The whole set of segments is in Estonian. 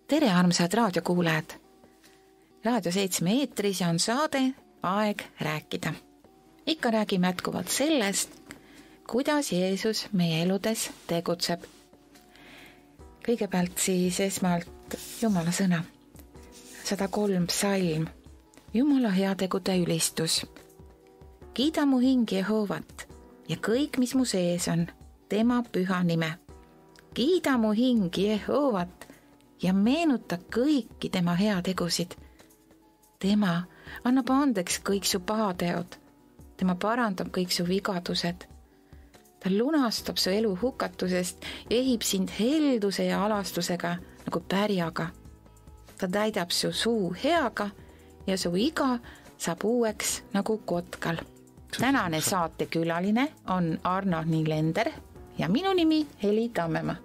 Tere, armsad raadiokuulajad! Raadio 7 eetris on saade Aeg rääkida. Ikka räägime jätkuvalt sellest, kuidas Jeesus meie eludes tegutseb. Kõigepealt siis esmalt Jumala sõna. 103 psalm. Jumala heategude ülistus. Kiida mu hing Jehoovat ja kõik, mis mu sees on, tema püha nime. Kiida mu hing Jehoovat ja meenuta kõiki tema heategusid. Tema annab andeks kõik su pahateod. Tema parandab kõik su vigadused. Ta lunastab su elu hukatusest ja ehib sind helduse ja alastusega nagu pärjaga. Ta täidab su suu heaga ja su iga saab uueks nagu kotkal. Tänane saatekülaline on Arno Nilender ja minu nimi Heli Tammemaa.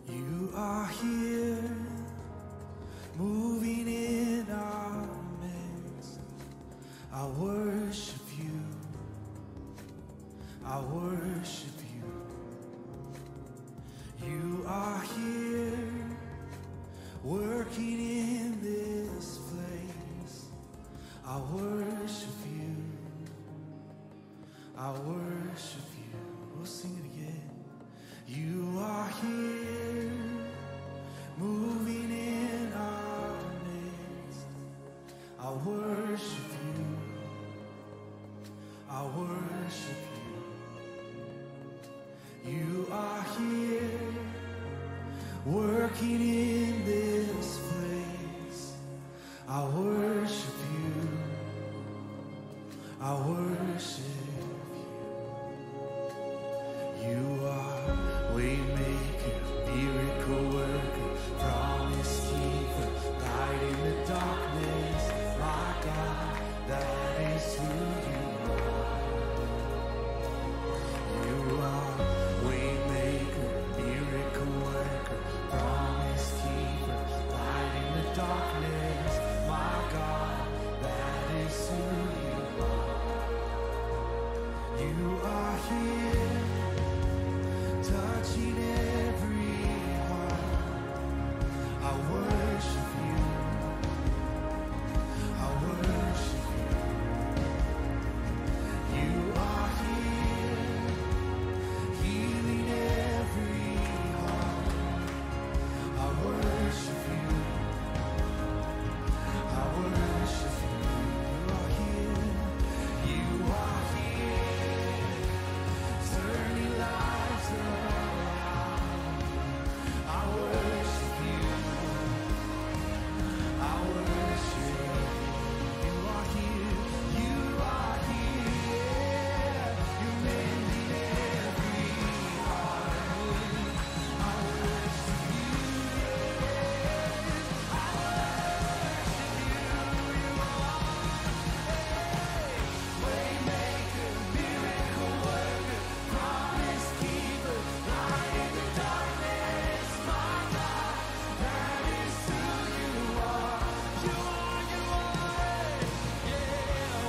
You are here, moving in our midst. I worship you, I worship you. You are here, working in this place. I worship you, I worship you. We'll sing it again. You are here, moving in our midst. I worship you, I worship you. You are here, working in this place. I worship you, I worship you. You are Waymaker, miracle worker, promise keeper, light in the darkness, my God, that is who you are. You are Waymaker, miracle worker, promise keeper, light in the darkness, my God, that is who you are. You are here, touching every heart. I worship you, I worship you. You are here, healing every heart. I worship you, I worship you. You are here, you are here, turning lives around. I worship you, I worship you. You are here, you are here, you're mending every heart. I worship you, I worship you. You are Waymaker, miracle worker, promise keeper, light in the darkness, my God, that is who you are. You are, yeah.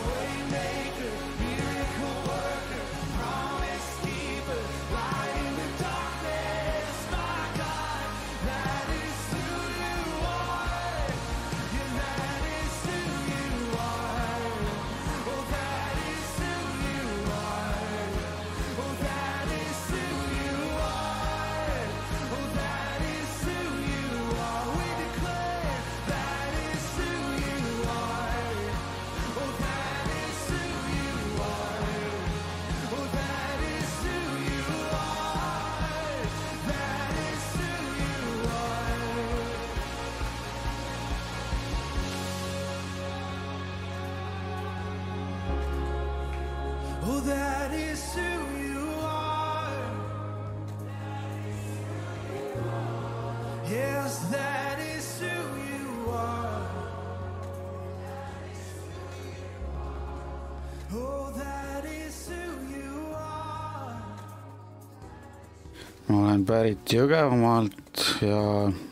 Waymaker, miracle worker, promise keeper, light in the darkness, my God, that is who you are. Yeah, that is who you are. Oh, that is who you are. Oh, that is who you are. Oh, that is who you are. We declare that is who you are. Oh, that is who you are. Oh, that is who you are. That is who you are. Oh, that is who you are. Yes, that is who you are. Oh, that is who you are. Ma olen pärit Jõgevamaalt ja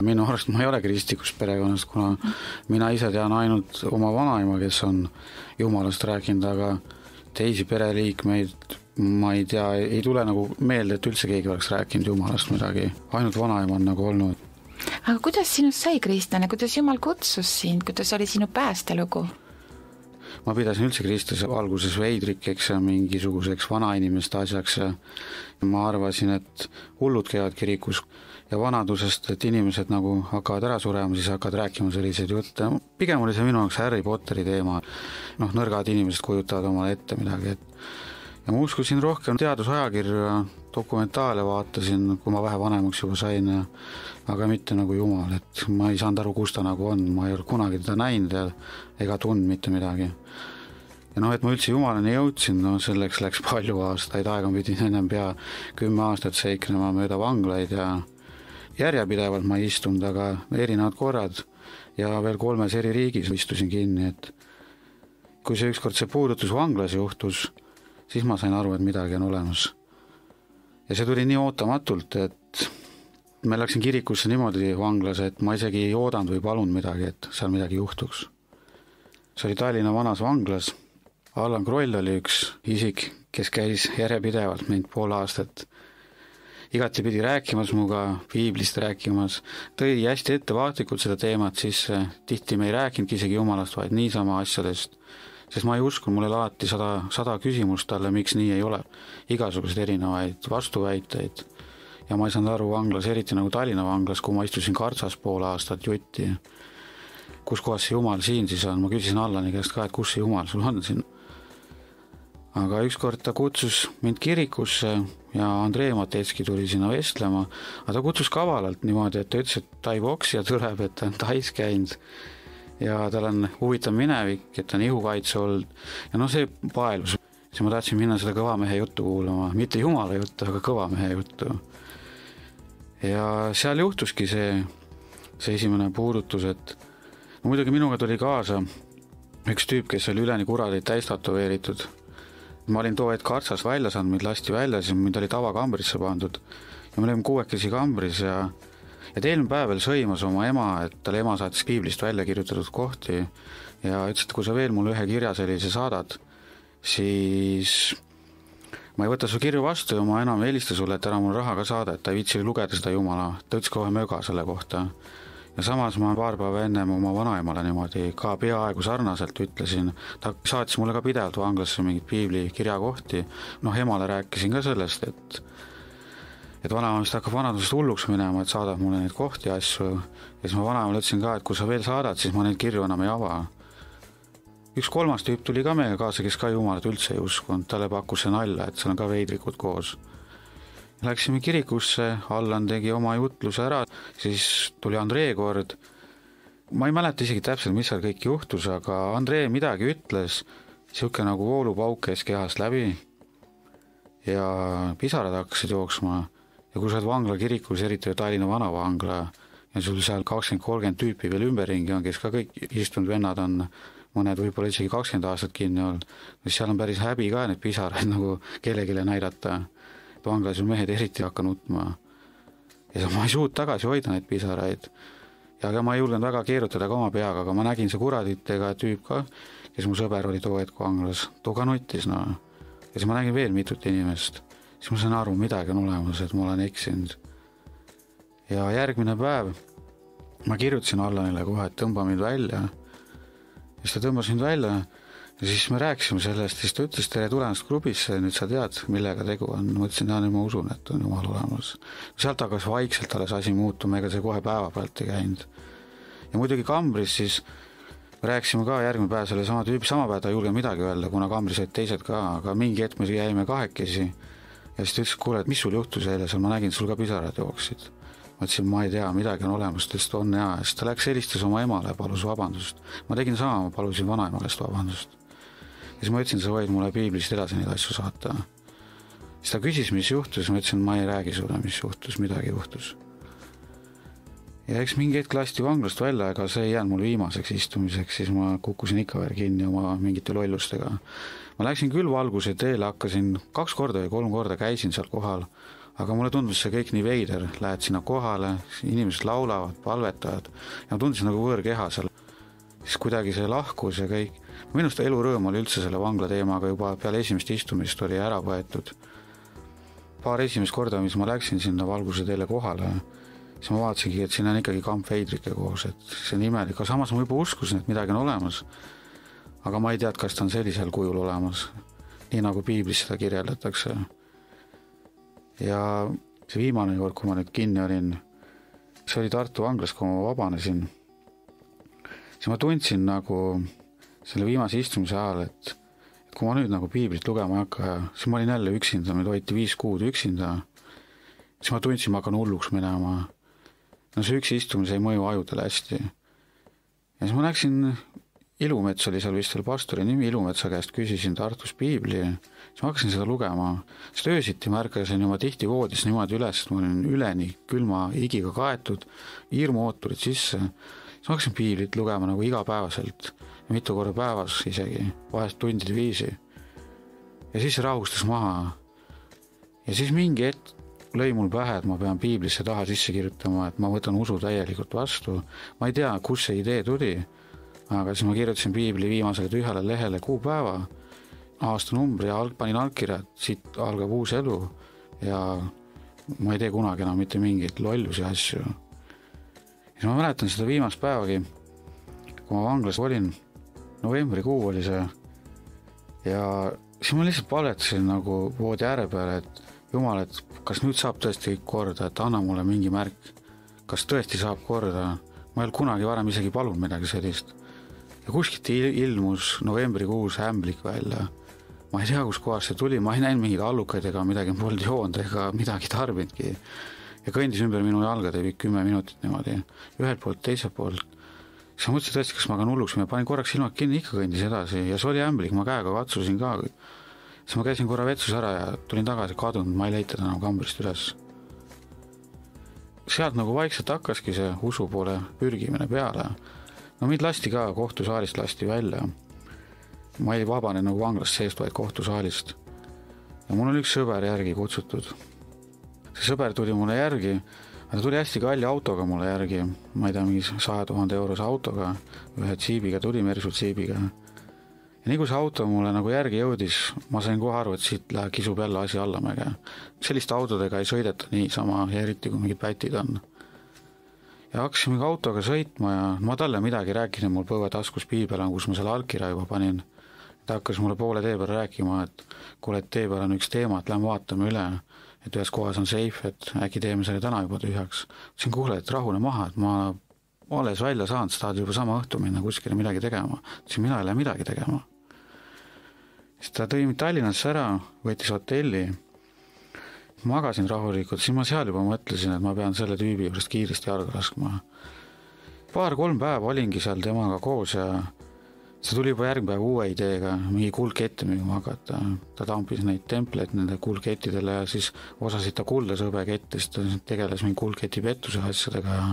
minu arust ma ei ole kristlikust perekonnast, kuna mina ise tean ainult oma vanaema, kes on Jumalast rääkinud, aga teisi pereliikmeid ma ei tea, ei tule nagu meelde, et üldse keegi oleks rääkinud Jumalast midagi. Ainult vanaema on nagu olnud. Aga kuidas sinust sai kristlane, kuidas Jumal kutsus sind, kuidas oli sinu päästelugu? Ma pidasin üldse kristlase alguses veidrikeks ja mingisuguseks vanainimeste asjaks ja ma arvasin, et hullud käivad kirikus ja vanadusest, et inimesed nagu hakkavad ära surema, siis hakkavad rääkima selliseid jutte. Pigem oli see minu jaoks Harry Potteri teema. Nõrgad inimesed kujutavad omale ette midagi, ja ma uskusin rohkem teadusajakirju ja dokumentaale vaatasin, kui ma vähe vanemaks juba sain, aga mitte nagu Jumal, et ma ei saanud aru, kus ta nagu on, ma ei ole kunagi teda näinud ega tundnud mitte midagi. Ja et ma üldse Jumalani jõudsin, selleks läks palju aastaid, aega pidin ennem pea 10 aastat seiknema mööda vanglaid ja järjepidevalt ma ei istunud, aga erinevad korrad ja veel 3 eri riigis istusin kinni, et kui see ükskord see puudutus vanglas juhtus, siis ma sain aru, et midagi on olemas. Ja see tuli nii ootamatult, et ma läksin kirikusse niimoodi vanglas, et ma isegi ei oodanud või palunud midagi, et seal midagi juhtuks. See oli Tallinna vanas vanglas. Allan Kroll oli üks isik, kes käis järjepidevalt mind pool aastat. Igati pidi rääkimas muga, piiblist rääkimas. Tõi hästi ettevaatlikult seda teemat sisse. Tihti me ei rääkinudki isegi Jumalast, vaid niisama asjadest. Sest ma ei usku, mul oli alati 100 küsimust talle, miks nii ei ole. Igasuguseid erinevaid vastuväiteid. Ja ma ei saanud aru vanglas, eriti nagu Tallinna vanglas, kui ma istusin kartsas pool aastat jutti. Kus kohas see Jumal siin siis on? Ma küsisin Allani käest ka, et kus see Jumal sul on siin. Aga ükskord ta kutsus mind kirikusse ja Andrei Matetski tuli sinna vestlema. Aga ta kutsus kavalalt niimoodi, et ta ütles, et ta ei boksi ja tuleb, et ta on Tais käinud. Ja tal on huvitav minevik, et ta on ihukaitse olnud. Ja see paelus. Siis ma tahtsin minna seda kõva mehe juttu kuulama. Mitte Jumala juttu, aga kõva mehe juttu. Ja seal juhtuski see esimene puudutus, et muidugi minuga tuli kaasa üks tüüp, kes oli üleni kuradi täis tatoveeritud. Ma olin too hetk kartsast välja saanud, mind lasti välja, siis mind oli tavakambrisse pandud. Ja me olime 6 kambris ja eelmine päev veel sõimas oma ema, et talle ema saatis piiblist välja kirjutatud kohti ja ütles, et kui sa veel mulle ühe kirja sellise saadad, siis ma ei võta su kirju vastu ja ma enam helista sulle, et ära mul raha ka saada, et ta ei viitsi lugeda seda Jumala. Ta ütles kohe möga selle kohta. Ja samas ma paar päeva ennem oma vanaemale niimoodi ka peaaegu sarnaselt ütlesin. Ta saatis mulle ka pidevalt vanglasse mingit piibli kirjakohti. Emale rääkisin ka sellest, et vanaema vist hakkab vanadusest hulluks minema, et saadab mulle neid kohti ja asju. Ja siis ma vanaemale ütlesin ka, et kui sa veel saadad, siis ma neid kirju enam ei ava. Üks 3. tüüp tuli ka meiega kaasa, kes ka Jumalat üldse ei uskunud. Talle pakkus see nalja, et seal on ka veidrikud koos. Läksime kirikusse, Allan tegi oma jutluse ära, siis tuli Andrei kord. Ma ei mäleta isegi täpselt, mis seal kõik juhtus, aga Andrei midagi ütles, siuke nagu voolupauk käis kehast läbi ja pisarad hakkasid jooksma. Ja kui sa oled vangla kirikus, eriti Tallinna vanavangla ja sul seal 20-30 tüüpi veel ümberringi on, kes ka kõik istunud vennad on, mõned võib-olla isegi 20 aastat kinni olnud, siis seal on päris häbi ka need pisaraid nagu kellegile näidata. Vanglas ju mehed eriti hakka nutma. Ja ma ei suut tagasi hoida neid pisaraid. Ja ma ei julgenud väga keerutada ka oma peaga, aga ma nägin see kuraditega tüüp ka, kes mu sõber oli too hetk vanglas. Too ka nuttis, Ja siis ma nägin veel mitut inimest. Siis ma sain aru, midagi on olemas, et ma olen eksinud. Ja järgmine päev ma kirjutasin Allanile kohe, et tõmba mind välja. Ja siis ta tõmbas mind välja ja siis me rääkisime sellest, siis ta ütles, tere tulemast klubisse, nüüd sa tead, millega tegu on. Ma ütlesin, nüüd ma usun, et on Jumal olemas. Sealt hakkas vaikselt alles asi muutuma, ega see kohe päeva pealt ei käinud. Ja muidugi kambris siis rääkisime ka järgmine päev selle sama tüüpi, sama päev ta ei julge midagi öelda, kuna kambris olid teised ka, aga mingi hetk me jäime 2. Ja siis ta ütles, kuule, et mis sul juhtus eile, seal ma nägin, sul ka pisarad jooksid. Ma ütlesin, ma ei tea, midagi on olemas, ta ütles, on hea. Siis ta läks helistas oma emale, palus vabandust. Ma tegin sama, ma palusin vanaema käest vabandust. Ja siis ma ütlesin, sa võid mulle piiblist edasi neid asju saata. Siis ta küsis, mis juhtus, ma ütlesin, ma ei räägi sulle, mis juhtus, midagi juhtus. ja eks mingi hetk lasti vanglast välja, ega see ei jäänud mul viimaseks istumiseks, siis ma kukkusin ikka veel kinni oma mingite lollustega. Ma läksin küll valguse teele, hakkasin 2 korda või 3 korda käisin seal kohal, aga mulle tundus see kõik nii veider, lähed sinna kohale, inimesed laulavad, palvetavad ja ma tundisin nagu võõrkeha seal. Siis kuidagi see lahkus ja kõik. Minust elurõõm oli üldse selle vangla teemaga juba peale esimest istumist oli ära võetud. Paar esimest korda, mis ma läksin sinna valguse teele kohale, siis ma vaatasingi, et siin on ikkagi Kamp Veidrike koos, et see on imelik, aga samas ma juba uskusin, et midagi on olemas, aga ma ei tead, kas ta on sellisel kujul olemas, nii nagu piiblis seda kirjeldatakse. Ja see viimane kord, kui ma nüüd kinni olin, see oli Tartu vanglas, kui ma vabanesin, siis ma tundsin nagu selle viimase istumise ajal, et kui ma nüüd nagu piiblit lugema ei hakka, siis ma olin jälle üksinda, meil hoiti 5 kuud üksinda, siis ma tundsin, ma hakkan hulluks minema. No see üks istumise ei mõju ajudele hästi. Ja siis ma läksin, Ilumets oli seal vist veel pastori nimi, Ilumetsa käest küsisin Tartus piibli, siis ma hakkasin seda lugema. Sest öösiti märkasin juba tihti voodis niimoodi üles, et ma olin üleni külma igiga kaetud, hirmuooturid sisse. Siis ma hakkasin piiblit lugema nagu igapäevaselt, mitu korda päevas isegi, vahest tundide viisi. Ja siis rahustas maha. Ja siis mingi hetk lõi mul pähe, et ma pean piiblisse taha sisse kirjutama, et ma võtan usu täielikult vastu. Ma ei tea, kus see idee tuli, aga siis ma kirjutasin piibli viimasele 2 lehele kuupäeva, aastanumbri ja panin allkirja, et siit algab uus elu ja ma ei tee kunagi enam mitte mingeid lollusi asju. Ja siis ma mäletan seda viimast päevagi, kui ma vanglas olin, novembrikuu oli see ja siis ma lihtsalt paletasin nagu voodi ääre peale, et Jumal, et kas nüüd saab tõesti korda, et anna mulle mingi märk, kas tõesti saab korda. Ma ei olnud kunagi varem isegi palunud midagi sellist. Ja kuskilt ilmus novembrikuus ämblik välja. Ma ei tea, kus kohas see tuli, ma ei näinud mingeid allukaid ega midagi polnud joond ega midagi tarbinudki. Ja kõndis ümber minu jalgade 10 minutit niimoodi, ühelt poolt, teiselt poolt. Siis ma mõtlesin tõesti, kas ma hakkan hulluks, ma panin korraks silmad kinni, ikka kõndis edasi ja see oli ämblik, ma käega katsusin ka. Siis ma käisin korra vetsus ära ja tulin tagasi kadunud, ma ei leita enam kambrist üles. Sealt nagu vaikselt hakkaski see usu poole pürgimine peale. No mind lasti ka, kohtusaalist lasti välja. Ma ei vabane nagu vanglast seest, vaid kohtusaalist. Ja mul oli üks sõber järgi kutsutud. See sõber tuli mulle järgi, ta tuli hästi kalli autoga mulle järgi. Ma ei tea, mingi 100 000 eurose autoga, ühe tsiibiga, tuli Mersu tsiibiga. Ja nii kui see auto mulle nagu järgi jõudis, ma sain kohe aru, et siit kisub jälle asi allamäge. Selliste autodega ei sõideta nii sama, eriti kui mingid pätid on. Ja hakkasin mingi autoga sõitma ja ma talle midagi rääkisin, mul põue taskus piibel on, kus ma selle allkirja juba panin. Ta hakkas mulle poole tee peal rääkima, et kuule, et tee peal on üks teema, et lähme vaatame üle, et ühes kohas on seif, et äkki teeme selle täna juba tühjaks. Siin kuule, et rahune maha, et ma alles välja saanud, sa tahad juba sama õhtu minna kuskile midagi tegema. Siis mina ei lähe midagi tegema. Siis ta tõi mind Tallinnasse ära, võttis hotelli, magasin rahulikult, siis ma seal juba mõtlesin, et ma pean selle tüübi juurest kiiresti jalga laskma. 2-3 päeva olingi seal temaga koos ja see tuli juba järgmine päev uue ideega, mingi kuldkette müüma hakata. Ta tampis neid templeid nende kuldkettidele ja siis osasid ta kuldasõbekette, siis ta tegeles mingi kuldketi pettuse asjadega ja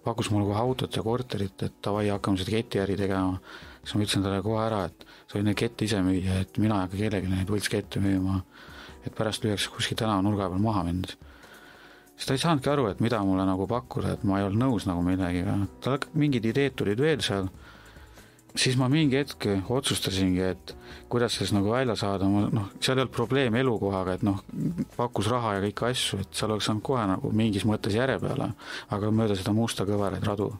pakkus mulle kohe autot ja korterit, et tavai hakkame seda ketiäri tegema. Siis ma ütlesin talle kohe ära, et sa võid neid kette ise müüa, et mina ei hakka kellegi neid võltskette müüma, et pärast lüüakse kuskil tänava nurga peal maha mind. Siis ta ei saanudki aru, et mida mulle nagu pakkuda, et ma ei olnud nõus nagu minegiga. Tal mingid ideed tulid veel seal. Siis ma mingi hetk otsustasingi, et kuidas siis nagu välja saada. Seal ei olnud probleem elukohaga, et pakkus raha ja kõik asju, et seal oleks saanud kohe nagu mingis mõttes järje peale, aga mööda seda musta kõveraid radu.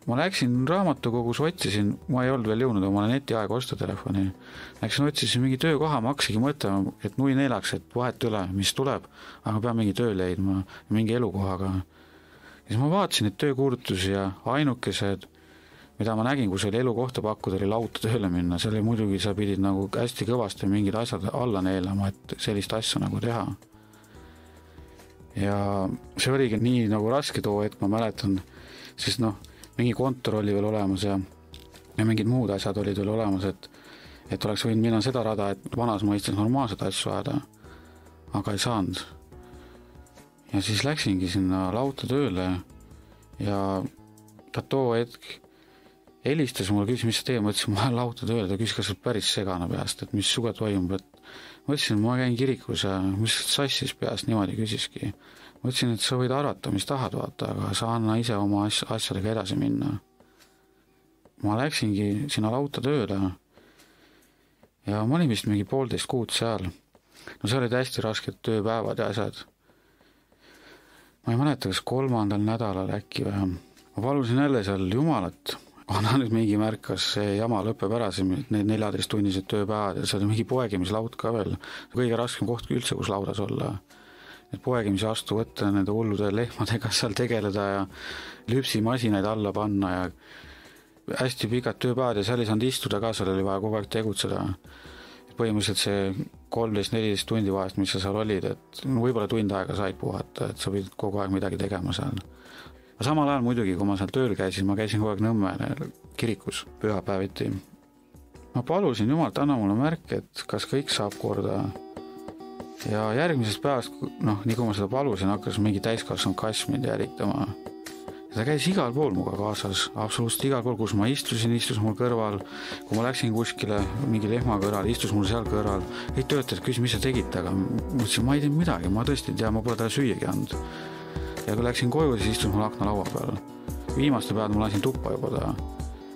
Ma läksin raamatukogus, otsisin, ma ei olnud veel jõudnud omale netiaega osta telefoni. Läksin, otsisin mingi töökoha, ma hakkasigi mõtlema, et nui neelaks, et vahet üle, mis tuleb, aga pean mingi töö leidma, mingi elukohaga. Ja siis ma vaatasin, et töökuulutusi ja ainukesed, mida ma nägin, kus oli elukohta pakkuda, oli lauta tööle minna. See oli muidugi, sa pidid nagu hästi kõvasti mingid asjad alla neelama, et sellist asja nagu teha. Ja see oligi nii nagu raske too, et ma mäletan, siis mingi kontor oli veel olemas ja mingid muud asjad olid veel olemas, et oleks võinud minna seda rada, et vanas mõistes normaalsed asju ajada, aga ei saanud. Ja siis läksingi sinna lauta tööle ja ta too hetk helistas mulle, küsis, mis sa teed, ma ütlesin, ma olen lauta tööle, ta küsis, kas sa päris segane peast, et mis suga toimub, et ma ütlesin, ma käin kirikus ja mis sassis peast, niimoodi küsiski. Ma ütlesin, et sa võid arvata, mis tahad vaata, aga sa anna ise oma asjadega edasi minna. Ma läksingi sinna lauta tööle ja ma olin vist mingi 1,5 kuud seal. No see olid hästi rasked tööpäevad ja asjad. Ma ei mäleta, kas 3. nädalal äkki või. Ma palusin jälle seal Jumalat, anna nüüd mingi märk, kas see jama lõpeb ära, need 14-tunnised tööpäevad ja see oli mingi poegimislaud ka veel. Kõige raskem koht üldse, kus laudas olla. Need poegimise astu võtta, nende hullude lehmadega seal tegeleda ja lüpsimasinaid alla panna ja hästi pikad tööpäevad ja seal ei saanud istuda ka, seal oli vaja kogu aeg tegutseda. Põhimõtteliselt see 13-14 tundi vahest, mis sa seal olid, et võib-olla tund aega said puhata, et sa pidid kogu aeg midagi tegema seal. Aga samal ajal muidugi, kui ma seal tööl käisin, ma käisin kogu aeg Nõmme kirikus pühapäeviti. Ma palusin Jumalt, anna mulle märk, et kas kõik saab korda. Ja järgmisest päevast, nii kui ma seda palusin, hakkas mingi täiskasvanud kass mind järitama. Ta käis igal pool muga kaasas, absoluutselt igal pool, kus ma istus mul kõrval, kui ma läksin kuskile mingi lehma kõrval, istus mul seal kõrval, kõik töötajad küsis, mis sa tegid, aga mõtlesin, ma ei teinud midagi, ma tõesti ei tea, ma pole talle süüagi andnud. Ja kui läksin koju, siis istus mul akna laua peal. Viimaste päevad ma lasin tuppa juba ta.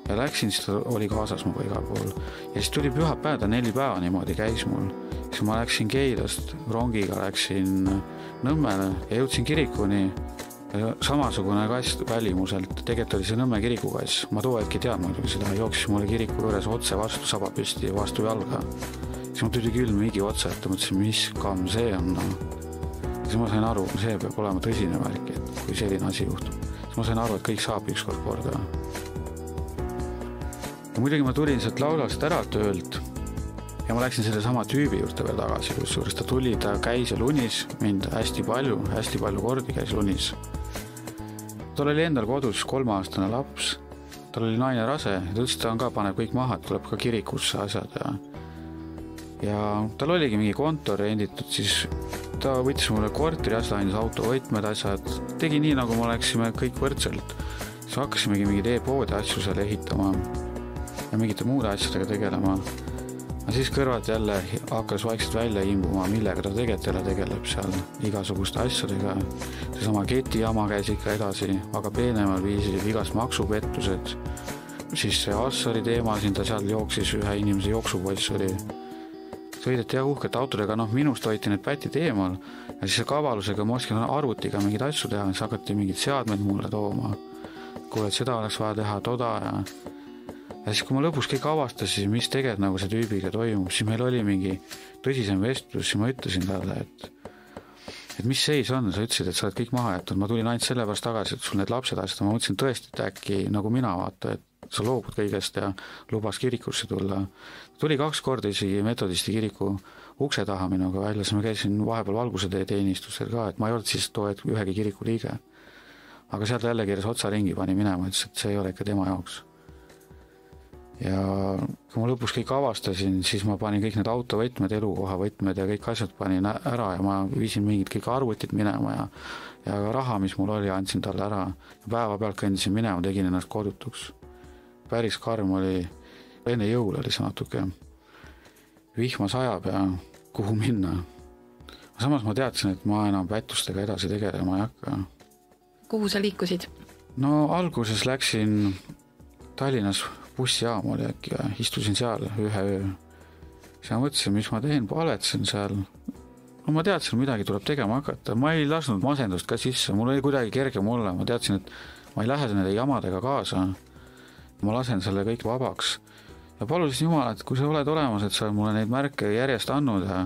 Ja läksin, siis ta oli kaasas muga igal pool. Ja siis tuli pühapäev, ta 4 päeva niimoodi käis mul. Siis ma läksin Keilast, rongiga läksin Nõmmele ja jõudsin kirikuni. Samasugune kass välimuselt, tegelikult oli see Nõmme kirikukass, ma too hetki tead muidugi seda, jooksis mulle kiriku juures otse vastu saba püsti, vastu jalga. Siis ma tuli külm higi otsa, et mõtlesin, mis kamm see on. Siis ma sain aru, see peab olema tõsine värk, et kui selline asi juhtub. Siis ma sain aru, et kõik saab ükskord korda. Ja muidugi ma tulin sealt laulast ära töölt ja ma läksin selle sama tüübi juurde veel tagasi, kusjuures ta tuli, ta käis lunis mind hästi palju kordi käis lunis. Tal oli endal kodus 3-aastane laps, tal oli naine rase ja ta ütles, ta on ka, paneb kõik maha, et tuleb ka kirikusse asjad ja tal oligi mingi kontor renditud, siis ta võttis mulle korteri asja, andis autovõtmed asjad, tegi nii, nagu me oleksime kõik võrdselt. Siis hakkasimegi mingid e-poodi asju seal ehitama ja mingite muude asjadega tegelema. Ja siis kõrvalt jälle hakkas vaikselt välja imbuma, millega ta tegelikult tegeleb seal igasuguste asjadega. Seesama ketijama käis ikka edasi, aga peenemal viisil igast maksupettused. Siis see Assari teema, siin ta seal jooksis, ühe inimese jooksupoiss oli. Sõideti ja uhket autodega, minust hoiti need pätid eemal ja siis see kavalusega ma oskin arvutiga mingid asju teha, siis hakati mingid seadmed mulle tooma. Kuule, et seda oleks vaja teha, toda ja siis kui ma lõpus kõik avastasin, mis tegelikult nagu see tüübiga toimub, siis meil oli mingi tõsisem vestlus, siis ma ütlesin talle, et mis seis on, sa ütlesid, et sa oled kõik maha jätnud, ma tulin ainult selle pärast tagasi, et sul need lapsed asjad, ma mõtlesin tõesti, et äkki nagu mina vaata, et sa loobud kõigest ja lubas kirikusse tulla. Tuli 2 korda isegi metodisti kiriku ukse taha minuga välja, siis ma käisin vahepeal valguse teenistusel ka, et ma ei olnud siis too ühegi kiriku liige. Aga sealt jälle keeres otsa ringi pani minema, ütles, et see ei ole ikka tema jaoks. Ja kui ma lõpus kõik avastasin, siis ma panin kõik need autovõtmed, elukoha võtmed ja kõik asjad panin ära ja ma viisin mingid kõik arvutid minema ja raha, mis mul oli, andsin talle ära. Päeva pealt kõndisin minema, tegin ennast kodutuks. Päris karm oli, enne jõul oli see natuke. Vihma sajab ja kuhu minna. Samas ma teadsin, et ma enam pättustega edasi tegelema ei hakka. Kuhu sa liikusid? No alguses läksin Tallinnas bussijaam oli äkki ja istusin seal ühe öö. Siis ma mõtlesin, mis ma teen, paletsin seal. No ma teadsin, midagi tuleb tegema hakata. Ma ei lasknud masendust ka sisse, mul oli kuidagi kergem olla. Ma teadsin, et ma ei lähe nende jamadega kaasa. Ma lasen selle kõik vabaks. Ja palusin Jumala, et kui sa oled olemas, et sa mulle neid märke järjest andnud ja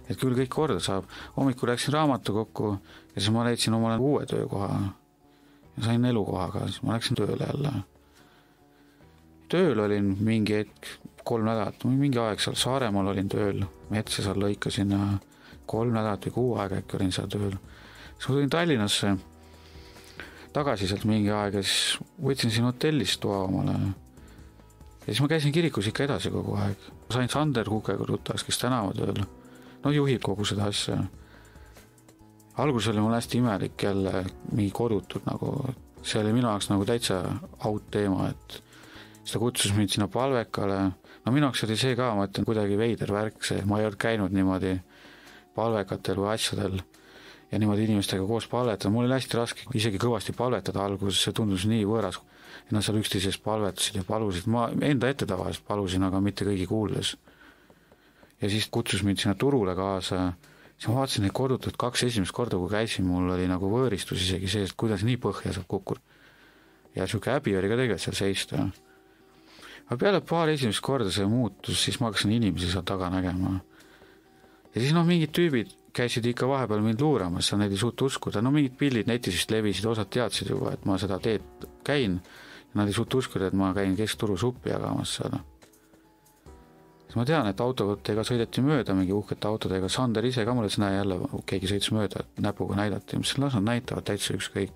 et küll kõik korda saab. Hommikul läksin raamatu kokku ja siis ma leidsin omale uue töökoha. Ja sain elukohaga, siis ma läksin tööle jälle. Tööl olin mingi hetk 3 nädalat, mingi aeg seal Saaremaal olin tööl, metsa seal lõikasin 3 nädalat või 6 aega äkki olin seal tööl. Siis ma tulin Tallinnasse tagasi sealt mingi aeg ja siis võtsin siin hotellis toa omale. Ja siis ma käisin kirikus ikka edasi kogu aeg. Ma sain Sander Kukega tuttavaks, kes tänava tööl. No juhib kogu seda asja. Algus oli mul hästi imelik jälle mingi kodutud nagu see oli minu jaoks nagu täitsa out teema, et siis ta kutsus mind sinna palvekale. No minu jaoks oli see ka, ma ütlen, kuidagi veider värk see, ma ei olnud käinud niimoodi palvekatel või asjadel ja niimoodi inimestega koos palvetada. Mul oli hästi raske isegi kõvasti palvetada alguses, see tundus nii võõras. Ja nad seal üksteisest palvetasid ja palusid, ma enda ette tavaliselt palusin, aga mitte kõigi kuuldes. Ja siis kutsus mind sinna turule kaasa. Siis ma vaatasin neid kodutut 2 esimest korda, kui käisin, mul oli nagu võõristus isegi see, et kuidas nii põhja saab kukkur. Ja siuke häbi oli ka tegelikult seal seista. Aga peale paar esimest korda see muutus, siis ma hakkasin inimesi seal taga nägema. Ja siis mingid tüübid käisid ikka vahepeal mind luuramas, sa neid ei suuta uskuda. Mingid pildid netis vist levisid, osad teadsid juba, et ma seda teed käin. Ja nad ei suuta uskuda, et ma käin Keskturu suppi jagamas seal. Siis ma tean, et autodega sõideti mööda, mingi uhkete autodega. Sander ise ka mulle ütles, näe jälle, keegi sõitis mööda, näpuga näidati. Mis las nad näitavad täitsa ükskõik.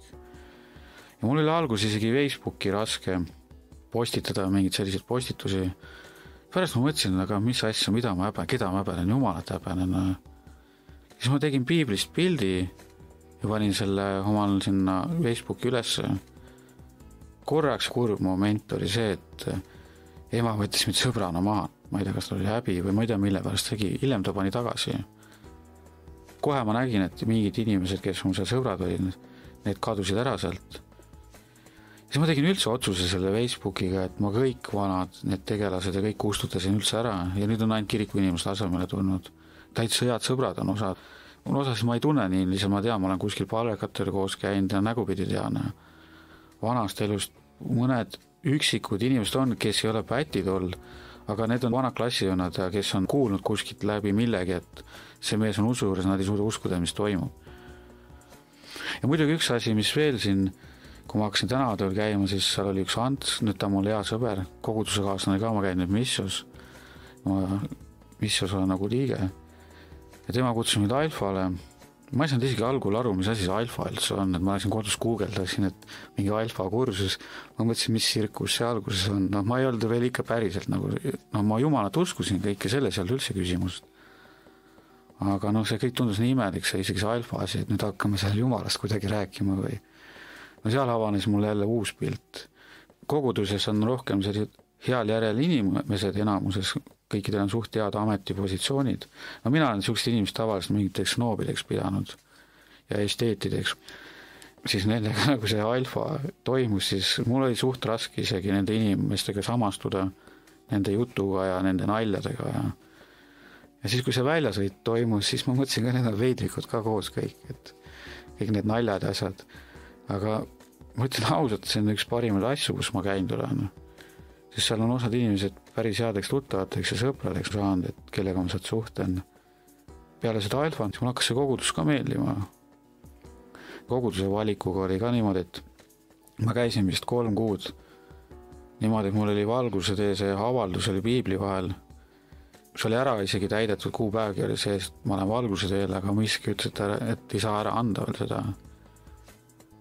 Ja mul oli algus isegi Facebooki raske postitada mingid sellised postitusi. Pärast ma mõtlesin, aga mis asja, mida ma häbenen, keda ma häbenen, jumalat häbenen. Siis ma tegin piiblist pildi ja panin selle omal sinna Facebooki ülesse. Korraks kurb moment oli see, et ema võttis mind sõbrana maha. Ma ei tea, kas ta oli häbi või ma ei tea, mille pärast tegi. Hiljem ta pani tagasi. Kohe ma nägin, et mingid inimesed, kes mul seal sõbrad olid, need kadusid ära sealt. Siis ma tegin üldse otsuse selle Facebookiga, et ma kõik vanad, need tegelased ja kõik kustutasin üldse ära ja nüüd on ainult kiriku inimeste asemele tulnud. Täitsa head sõbrad on osad. Osasid ma ei tunne nii, lihtsalt ma tean, ma olen kuskil palvekatel koos käinud ja nägupidi tean. Vanast elust mõned üksikud inimesed on, kes ei ole pätid olnud, aga need on vanad klassivõnad, kes on kuulnud kuskilt läbi millegi, et see mees on usu juures, nad ei suuda uskuda, mis toimub. Ja muidugi üks asi, mis veel siin, kui ma hakkasin tänavatööl käima, siis seal oli üks Ants, nüüd ta mul hea sõber, koguduse kaaslane ka, ma käin nüüd Missios. Ma Missios olen nagu liige. Ja tema kutsus mind Alfale. Ma ei saanud isegi algul aru, mis asi see Alfa üldse on, et ma läksin kodus guugeldasin, et mingi Alfa kursus. Ma mõtlesin, mis sirkus see alguses on. Ma ei olnud veel ikka päriselt nagu, ma jumalat uskusin kõike selles, ei olnud üldse küsimust. Aga see kõik tundus nii imelik, see isegi see Alfa asi, et nüüd hakkame seal jumalast kuidagi rääkima või. Seal avanes mulle jälle uus pilt. Koguduses on rohkem sellised heal järel inimesed enamuses, kõikidel on suht head ametipositsioonid. Mina olen sellised inimesed tavaliselt mingiteks noobideks pidanud ja esteetideks. Siis nendega nagu see Alfa toimus, siis mul oli suht raske isegi nende inimestega samastuda, nende jutuga ja nende naljadega. Ja siis, kui see väljasõit toimus, siis ma mõtlesin ka, need on veidrikud ka koos kõik, et kõik need naljad ja asjad. Aga ma ütlen ausalt, see on üks parimaid asju, kus ma käin tulen. Sest seal on osad inimesed päris headeks tuttavateks ja sõpradeks saanud, et kellega ma sealt suhtlen. Peale seda Alfa, siis mul hakkas see kogudus ka meeldima. Koguduse valikuga oli ka niimoodi, et ma käisin vist 3 kuud. Niimoodi, et mul oli valguse tee, see avaldus oli piibli vahel. See oli ära isegi täidetud kuupäevgi oli see, et ma olen valguse teel, aga miski ütles, et ei saa ära anda veel seda.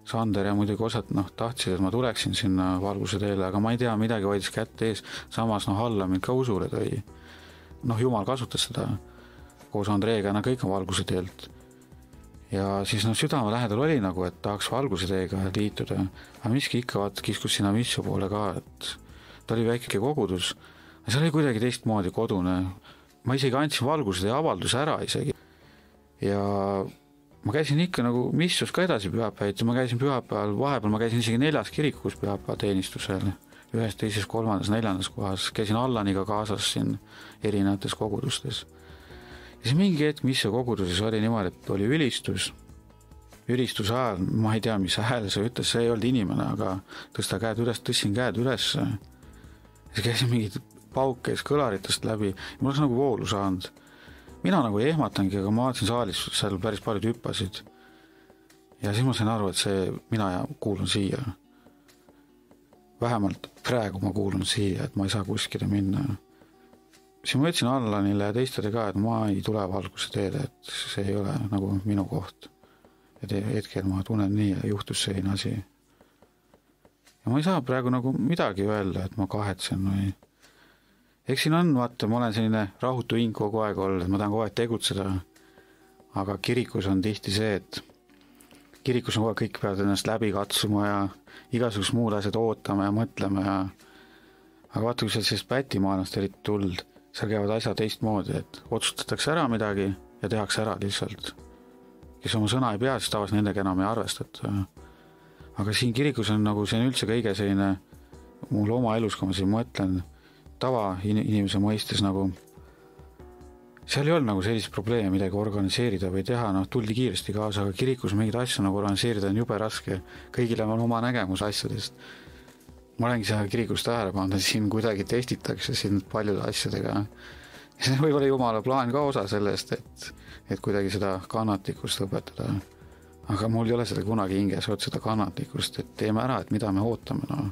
Sander ja muidugi osad tahtsid, et ma tuleksin sinna valguse teele, aga ma ei tea, midagi hoidis kätte ees. Samas alla mind ka usule tõi. Jumal kasutas seda koos Andreega, kõik on valguse teelt. Ja siis südame lähedal oli nagu, et tahaks valguse teega liituda. Aga miski ikka kiskus sinna Missio poole ka, et ta oli väike kogudus. See oli kuidagi teistmoodi kodune. Ma isegi andsin valguse tee avalduse ära isegi. Ja ma käisin ikka nagu Missios ka edasi pühapäevad ja ma käisin pühapäeval, vahepeal ma käisin isegi 4 kirikus pühapäeva teenistusel, 1, 2, 3, 4 kohas, käisin Allaniga kaasas siin erinevates kogudustes. Ja siis mingi hetk Missio koguduses oli niimoodi, et oli ülistuse ajal, ma ei tea, mis hääle see ütles, see ei olnud inimene, aga tõsta käed üles, tõstsin käed üles. Ja käisin mingid paukes kõlaritest läbi, mul oleks nagu voolu saanud. Mina nagu ei ehmatangi, aga ma vaatasin saalis, seal päris paljud hüppasid. Ja siis ma sain aru, et mina kuulun siia. Vähemalt praegu ma kuulun siia, et ma ei saa kuskile minna. Siis ma ütlesin Allanile ja teistele ka, et ma ei tule valguse teele, et see ei ole nagu minu koht. Et hetkel ma tunnen nii ja juhtus selline asi. Ja ma ei saa praegu nagu midagi öelda, et ma kahetsen või. Eks siin on, vaata, ma olen selline rahutu hing kogu aeg olnud, et ma tahan kogu aeg tegutseda. Aga kirikus on tihti see, et kirikus on kogu aeg, kõik peavad ennast läbi katsuma ja igasugused muud asjad ootama ja mõtlema ja aga vaata, kui sealt sellist pätimaailmast eriti tuld, seal käivad asjad teistmoodi, et otsustatakse ära midagi ja tehakse ära lihtsalt. Kes oma sõna ei pea, siis tavaliselt nendega enam ei arvestata. Aga siin kirikus on nagu, see on üldse kõige selline, mul oma elus, kui ma siin mõtlen, tava inimese mõistes nagu, seal ei olnud nagu sellist probleemi midagi organiseerida või teha, tuldi kiiresti kaasa, aga kirikus mingid asju nagu organiseerida on jube raske. Kõigile on oma nägemus asjadest. Ma olengi seal kirikus tähele pannud, et siin kuidagi testitakse siin paljude asjadega. See on võib-olla Jumala plaan ka osa sellest, et kuidagi seda kannatlikkust õpetada. Aga mul ei ole seda kunagi hinges seda kannatlikkust, et teeme ära, et mida me ootame. No.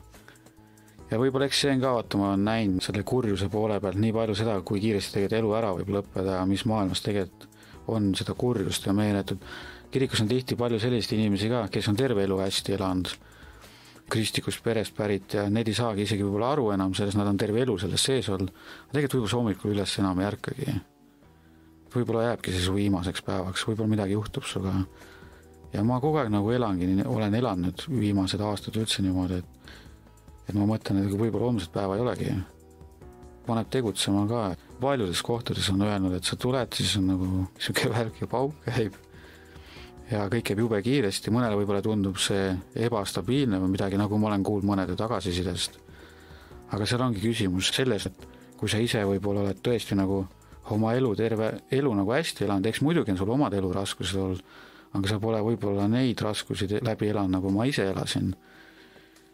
Ja võib-olla eks see on ka, vaata, ma olen näinud selle kurjuse poole pealt nii palju seda, kui kiiresti tegelikult elu ära võib lõppeda ja mis maailmas tegelikult on seda kurjust ja meeletud. Kirikus on tihti palju selliseid inimesi ka, kes on terve elu hästi elanud, kristlikust perest pärit ja need ei saagi isegi võib-olla aru enam sellest, nad on terve elu selles sees olnud, aga tegelikult võib-olla hommikul üles enam ei ärkagi. Võib-olla jääbki see su viimaseks päevaks, võib-olla midagi juhtub suga. Ja ma kogu aeg nagu olen elanud viimased aastad üldse niimoodi, et ma mõtlen, et võib-olla homset päeva ei olegi. Paneb tegutsema ka. Paljudes kohtades on öelnud, et sa tuled, siis on nagu siuke värk ja pauk käib. Ja kõik käib jube kiiresti, mõnele võib-olla tundub see ebastabiilne või midagi, nagu ma olen kuulnud mõnede tagasisidest. Aga seal ongi küsimus selles, et kui sa ise võib-olla oled tõesti nagu oma terve elu nagu hästi elanud, eks muidugi on sul omad eluraskused olnud, aga sa pole võib-olla neid raskusi läbi elanud, nagu ma ise elasin,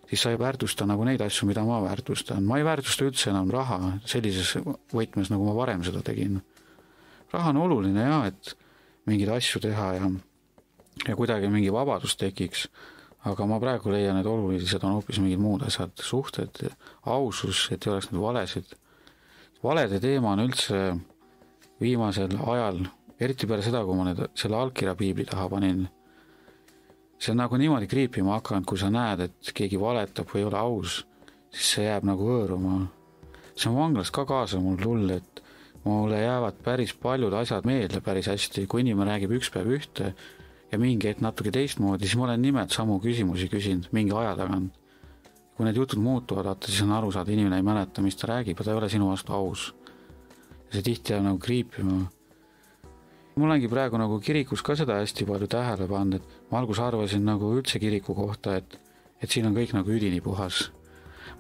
siis sa ei väärtusta nagu neid asju, mida ma väärtustan. Ma ei väärtusta üldse enam raha sellises võtmes, nagu ma varem seda tegin. Raha on oluline ja, et mingeid asju teha ja kuidagi mingi vabadus tekiks, aga ma praegu leian, et olulised on hoopis mingid muud asjad, suhted, ausus, et ei oleks need valesid. Valede teema on üldse viimasel ajal, eriti peale seda, kui ma selle allkirja piibli taha panin, see on nagu niimoodi kriipima hakanud, kui sa näed, et keegi valetab või ei ole aus, siis see jääb nagu õõruma. See on vanglas ka kaasa mul tulnud, et mulle jäävad päris paljud asjad meelde päris hästi, kui inimene räägib üks päev ühte ja mingi hetk natuke teistmoodi, siis ma olen nimelt samu küsimusi küsinud mingi aja tagant. Kui need jutud muutuvad, siis on aru saada, inimene ei mäleta, mis ta räägib, ta ei ole sinu vastu aus. Ja see tihti jääb nagu kriipima. Mul olengi praegu nagu kirikus ka seda hästi palju tähele pannud, et ma alguses arvasin nagu üldse kiriku kohta, et siin on kõik nagu üdini puhas.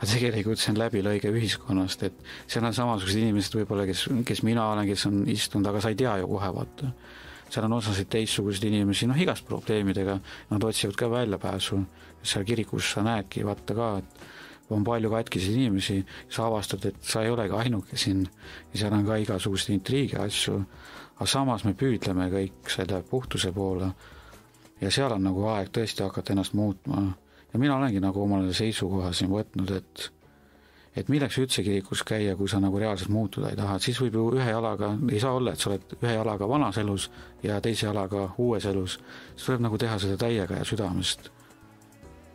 Aga tegelikult see on läbilõige ühiskonnast, et seal on samasugused inimesed võib-olla, kes mina olen, kes on istunud, aga sa ei tea ju kohe vaata. Seal on osasid teistsugused inimesi, igast probleemidega, nad otsivad ka väljapääsu. Seal kirikus sa näedki, vaata ka, et on palju katkisid inimesi, sa avastad, et sa ei olegi ainuke siin ja seal on ka igasugused intriigi asju, aga samas me püüdleme kõik selle puhtuse poole ja seal on nagu aeg tõesti hakata ennast muutma ja mina olengi nagu omale seisukoha siin võtnud, et milleks üldse kirikus käia, kui sa nagu reaalselt muutuda ei taha, siis võib ju ühe jalaga, ei saa olla, et sa oled ühe jalaga vanas elus ja teise jalaga uues elus, siis tuleb nagu teha seda täiega ja südamest.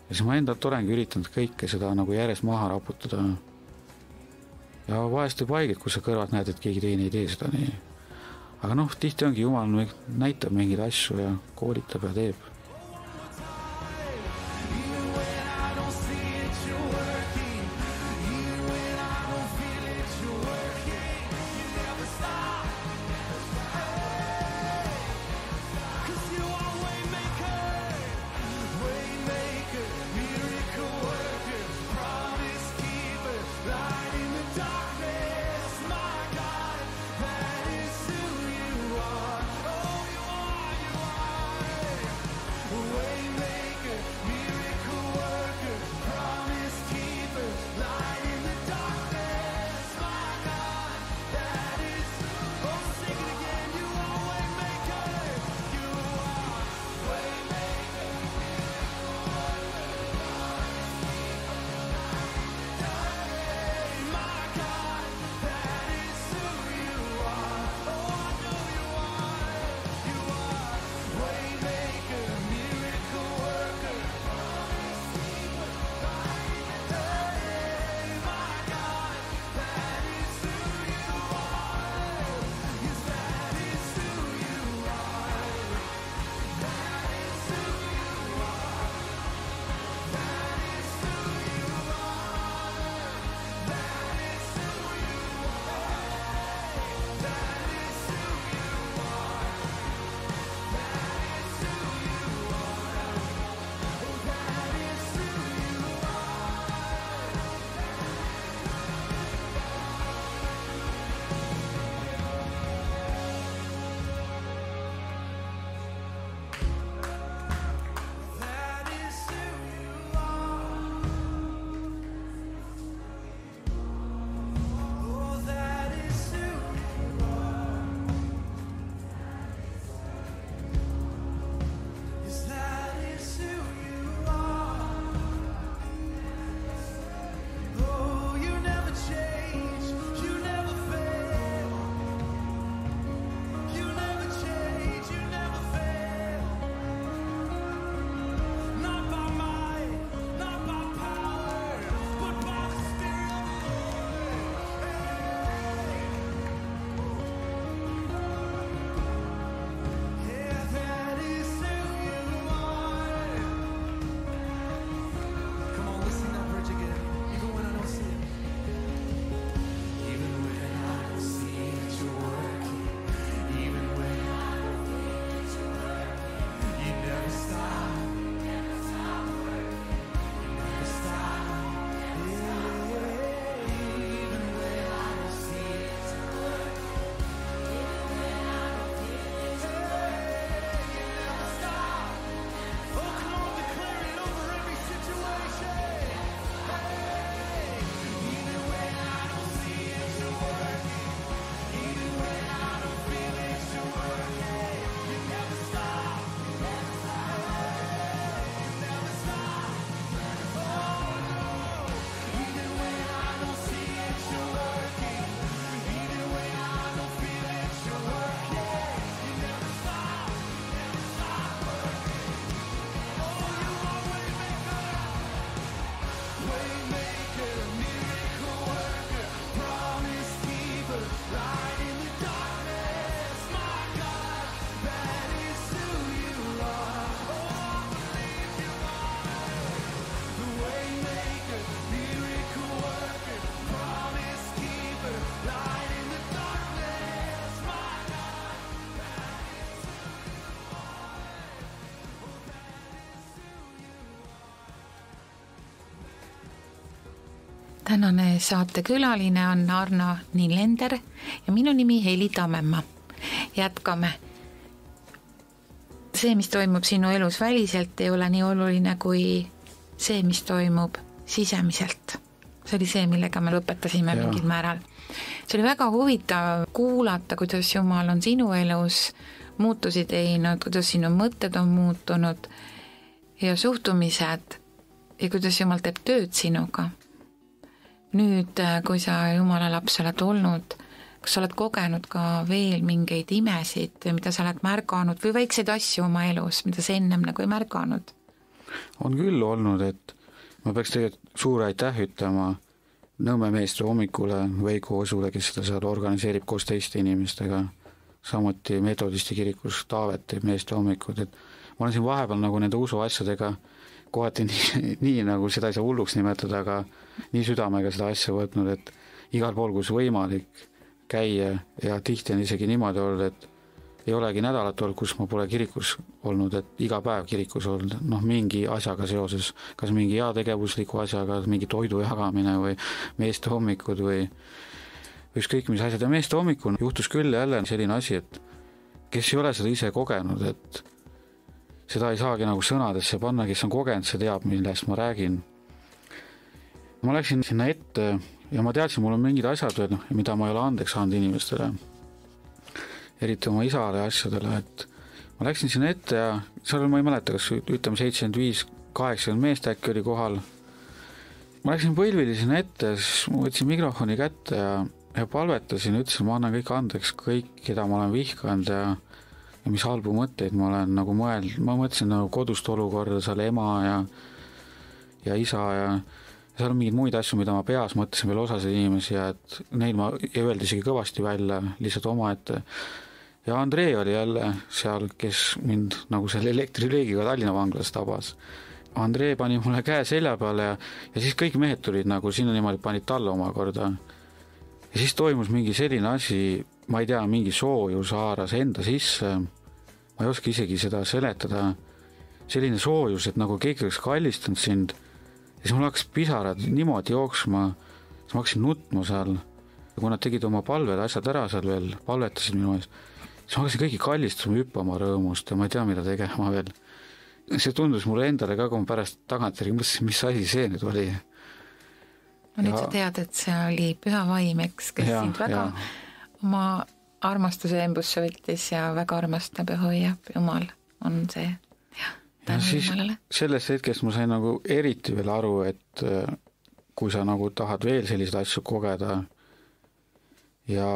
Ja siis ma endalt olengi üritanud kõike seda nagu järjest maha raputada. Ja vahest ei paiged, kui sa kõrvalt näed, et keegi teine ei tee seda nii. Aga tihti ongi Jumal näitab mingeid asju ja koolitab ja teeb. tänane saatekülaline on Arno Nilender ja minu nimi Heli Tammemaa. Jätkame. See, mis toimub sinu elus väliselt, ei ole nii oluline kui see, mis toimub sisemiselt. See oli see, millega me lõpetasime mingil määral. See oli väga huvitav kuulata, kuidas Jumal on sinu elus muutusi teinud, kuidas sinu mõtted on muutunud ja suhtumised ja kuidas Jumal teeb tööd sinuga. Nüüd, kui sa Jumala laps oled olnud, kas sa oled kogenud ka veel mingeid imesid, mida sa oled märganud või väikseid asju oma elus, mida sa ennem nagu ei märganud? On küll olnud, et ma peaks tegelikult suur aitäh ütlema Nõmme meeste hommikule, Veiko Osule, kes seda seal organiseerib koos teiste inimestega, samuti metodisti kirikus Taavet teeb meeste hommikud, et ma olen siin vahepeal nagu nende usu asjadega kohati nii nagu seda ei saa hulluks nimetada, aga nii südamega seda asja võtnud, et igal pool, kus võimalik käia ja tihti on isegi niimoodi olnud, et ei olegi nädalat olnud, kus ma pole kirikus olnud, et iga päev kirikus olnud, mingi asjaga seoses, kas mingi heategevusliku asjaga, mingi toidu jagamine või meeste hommikud või ükskõik mis asjad. Ja meeste hommikul juhtus küll jälle selline asi, et kes ei ole seda ise kogenud, et seda ei saagi nagu sõnadesse panna, kes on kogenud, see teab, millest ma räägin. Ma läksin sinna ette ja ma teadsin, mul on mingid asjad, mida ma ei ole andeks saanud inimestele, eriti oma isale ja asjadele, et ma läksin sinna ette ja seal ma ei mäleta, kas ütleme 75-80 meest äkki oli kohal. Ma läksin põlvili sinna ette, siis ma võtsin mikrofoni kätte ja palvetasin, ütlesin, ma annan kõik andeks, kõik, keda ma olen vihkanud ja mis halbu mõtteid ma olen nagu mõelnud. Ma mõtlesin nagu kodust olukorda, seal ema ja isa ja seal on mingid muid asju, mida ma peas mõtlesin veel osasid inimesi ja et neil ma ei öeldi isegi kõvasti välja, lihtsalt omaette. Ja Andrei oli jälle seal, kes mind nagu selle elektrileegiga Tallinna vanglas tabas. Andrei pani mulle käe selja peale ja siis kõik mehed tulid nagu sinna niimoodi panid talle omakorda. Ja siis toimus mingi selline asi, ma ei tea, mingi soojus haaras enda sisse. Ma ei oska isegi seda seletada. Selline soojus, et nagu keegi oleks kallistanud sind. Ja siis mul hakkas pisarad niimoodi jooksma, siis ma hakkasin nutma seal. Ja kui nad tegid oma palved asjad ära seal veel, palvetasid minu ees, siis ma hakkasin kõigi kallistama hüppama rõõmust ja ma ei tea, mida tegema veel. See tundus mulle endale ka, kui ma pärast tagantjärgi mõtlesin, mis asi see nüüd oli. Nüüd sa tead, et see oli Püha Vaim, kes sind väga oma armastuse embusse võttis ja väga armastab ja hoiab. Jumal on see. Ja siis sellest hetkest ma sain nagu eriti veel aru, et kui sa nagu tahad veel selliseid asju kogeda ja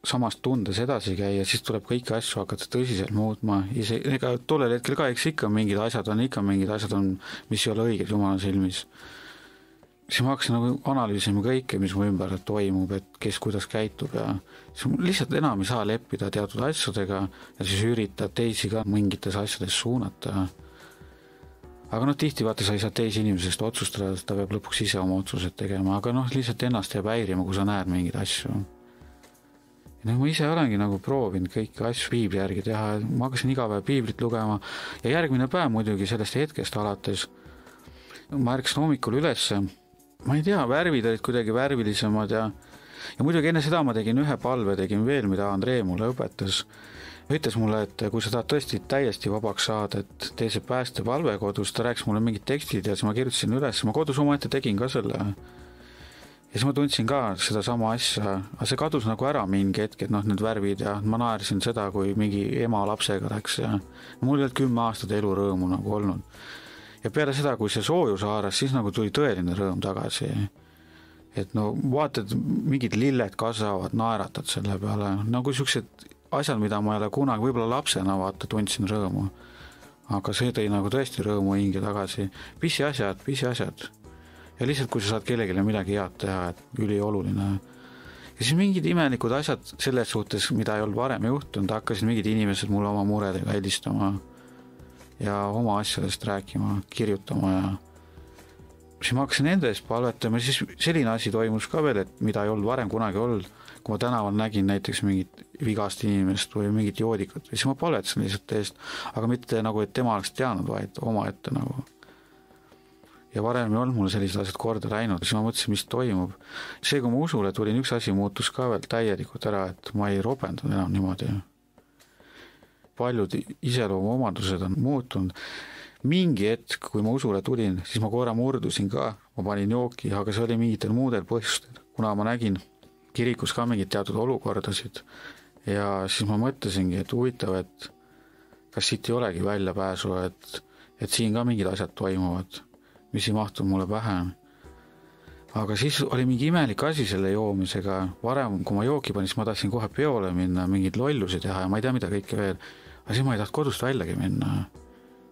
samast tundes edasi käia, siis tuleb kõiki asju hakata tõsiselt muutma. Ega tollel hetkel ka ikka mingid asjad on, mis ei ole õiged Jumala silmis. Siis ma hakkasin nagu analüüsima kõike, mis mu ümber toimub, et kes kuidas käitub ja siis lihtsalt enam ei saa leppida teatud asjadega ja siis üritad teisi ka mingites asjades suunata. Aga tihti vaata, sa ei saa teisi inimesest otsustada, ta peab lõpuks ise oma otsused tegema, aga lihtsalt ennast jääb häirima, kui sa näed mingeid asju. Ja ma ise olengi nagu proovinud kõiki asju piibli järgi teha, ma hakkasin iga päev piiblit lugema ja järgmine päev muidugi sellest hetkest alates ma ärkasin hommikul ülesse, ma ei tea, värvid olid kuidagi värvilisemad ja muidugi enne seda ma tegin ühe palve, tegin veel, mida Andrei mulle õpetas. Ütles mulle, et kui sa tahad tõesti täiesti vabaks saada, et tee see päästepalve kodus, ta rääkis mulle mingid tekstid ja siis ma kirjutasin üles, ma kodus omaette tegin ka selle. Ja siis ma tundsin ka seda sama asja, aga see kadus nagu ära mingi hetk, et need värvid ja ma naersin seda, kui mingi ema lapsega läks ja mul ei olnud 10 aastat elurõõmu nagu olnud. Ja peale seda, kui see soojus haaras, siis nagu tuli tõeline rõõm tagasi. Et vaatad, mingid lilled kasvavad, naeratad selle peale, nagu sellised asjad, mida ma ei ole kunagi, võib-olla lapsena tundsin rõõmu. Aga see tõi nagu tõesti rõõmu hinge tagasi. Pisi asjad. Ja lihtsalt, kui sa saad kellegile midagi head teha, et ülioluline. Ja siis mingid imelikud asjad selles suhtes, mida ei olnud varem juhtunud, hakkasid mingid inimesed mulle oma muredega helistama ja oma asjadest rääkima, kirjutama ja siis ma hakkasin enda eest palvetama, siis selline asi toimus ka veel, et mida ei olnud varem kunagi olnud, kui ma tänaval nägin näiteks mingit vigast inimest või mingit joodikat, siis ma palvetasin lihtsalt eest, aga mitte nagu, et tema oleks teadnud, vaid oma ette nagu. ja varem ei olnud mulle sellised asjad korda läinud, siis ma mõtlesin, mis toimub. See, kui ma usule tulin, üks asi muutus ka veel täielikult ära, et ma ei robendunud enam niimoodi. Paljud iseloomuomadused on muutunud. Mingi hetk, kui ma usule tulin, siis ma korra murdusin ka, ma panin jooki, aga see oli mingitel muudel põhjustel, kuna ma nägin kirikus ka mingid teatud olukordasid ja siis ma mõtlesingi, et huvitav, et kas siit ei olegi väljapääsu, et siin ka mingid asjad toimuvad, mis ei mahtu mulle pähe. Aga siis oli mingi imelik asi selle joomisega, varem kui ma jooki panin, siis ma tahtsin kohe peole minna, mingid lollusi teha ja ma ei tea mida kõike veel, aga siis ma ei taht kodust väljagi minna,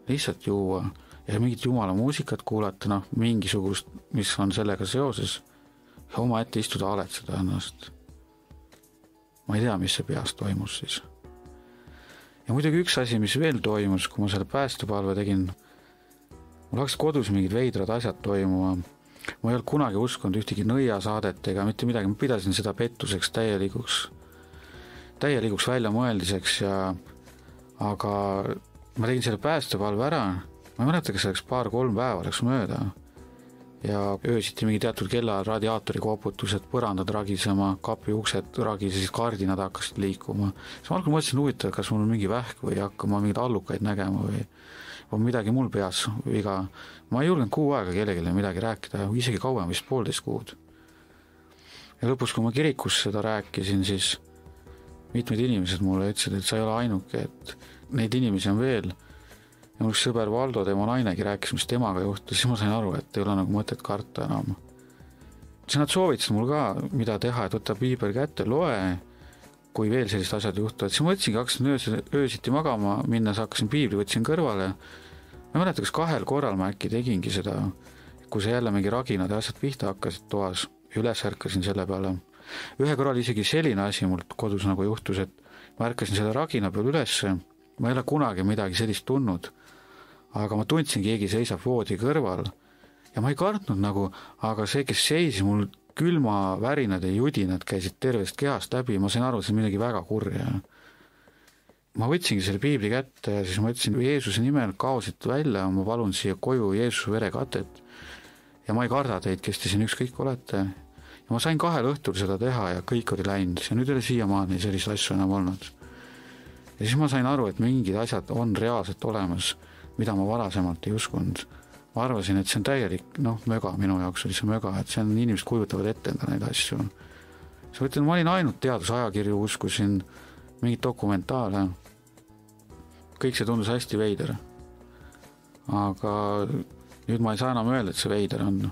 lihtsalt juua ja mingit jumala muusikat kuulata, mingisugust, mis on sellega seoses ja oma ette istuda aletseda ennast. Ma ei tea, mis see peas toimus siis. Ja muidugi üks asi, mis veel toimus, kui ma selle päästepalve tegin, mul hakkas kodus mingid veidrad asjad toimuma. Ma ei olnud kunagi uskunud ühtegi nõiasaadet ega mitte midagi, ma pidasin seda pettuseks täielikuks väljamõeldiseks aga ma tegin selle päästepalve ära, ma ei mäleta, kas selleks 2-3 päeva läks mööda ja öösiti mingi teatud kella radiaatori koputused, põrandad ragisema, kapi uksed ragisesid, kardinad hakkasid liikuma. Siis ma algul mõtlesin huvitav, kas mul on mingi vähk või hakkama mingeid allukaid nägema või midagi mul peas viga. Ma ei julgenud kuu aega kellelegi midagi rääkida, isegi kauem, vist 1,5 kuud. Ja lõpus, kui ma kirikus seda rääkisin, siis mitmed inimesed mulle ütlesid, et sa ei ole ainuke, et neid inimesi on veel. Ja mul üks sõber Valdo, tema nainegi rääkis, mis temaga juhtus, siis ma sain aru, et ei ole nagu mõtet karta enam. Siis nad soovitasid mul ka, mida teha, et võtta piibel kätte, loe, kui veel sellist asjad juhtuvad. Siis ma võtsingi, hakkasin öösiti magama, minnes hakkasin piibli, võtsin kõrvale. Ma ei mäleta, kas 2 korral ma äkki tegingi seda, kui see jälle mingi raginad ja asjad pihta hakkasid toas ja üles ärkasin selle peale. Ühe korral isegi selline asi mul kodus nagu juhtus, et ma ärkasin selle ragina peal ülesse. Ma ei ole kunagi midagi sellist tundnud, aga ma tundsin, keegi seisab voodi kõrval ja ma ei kartnud nagu, aga see, kes seisis, mul külma värinad ja judinad käisid tervest kehast läbi, ma sain aru, et see on midagi väga kurja. Ma võtsingi selle piibli kätte ja siis ma ütlesin, Jeesuse nimel kaosid välja, ma palun siia koju Jeesuse verekatet ja ma ei karda teid, kes te siin ükskõik olete. Ja ma sain 2 õhtul seda teha ja kõik oli läinud ja nüüd ei ole siiamaani sellist asju enam olnud. Ja siis ma sain aru, et mingid asjad on reaalselt olemas, mida ma varasemalt ei uskunud. Ma arvasin, et see on täielik, möga, minu jaoks oli see möga, et see on inimesed kujutavad ette enda neid asju. Siis ma ütlen, ma olin ainult teadusajakirju, uskusin mingid dokumentaale. Kõik see tundus hästi veider. Aga nüüd ma ei saa enam öelda, et see veider on.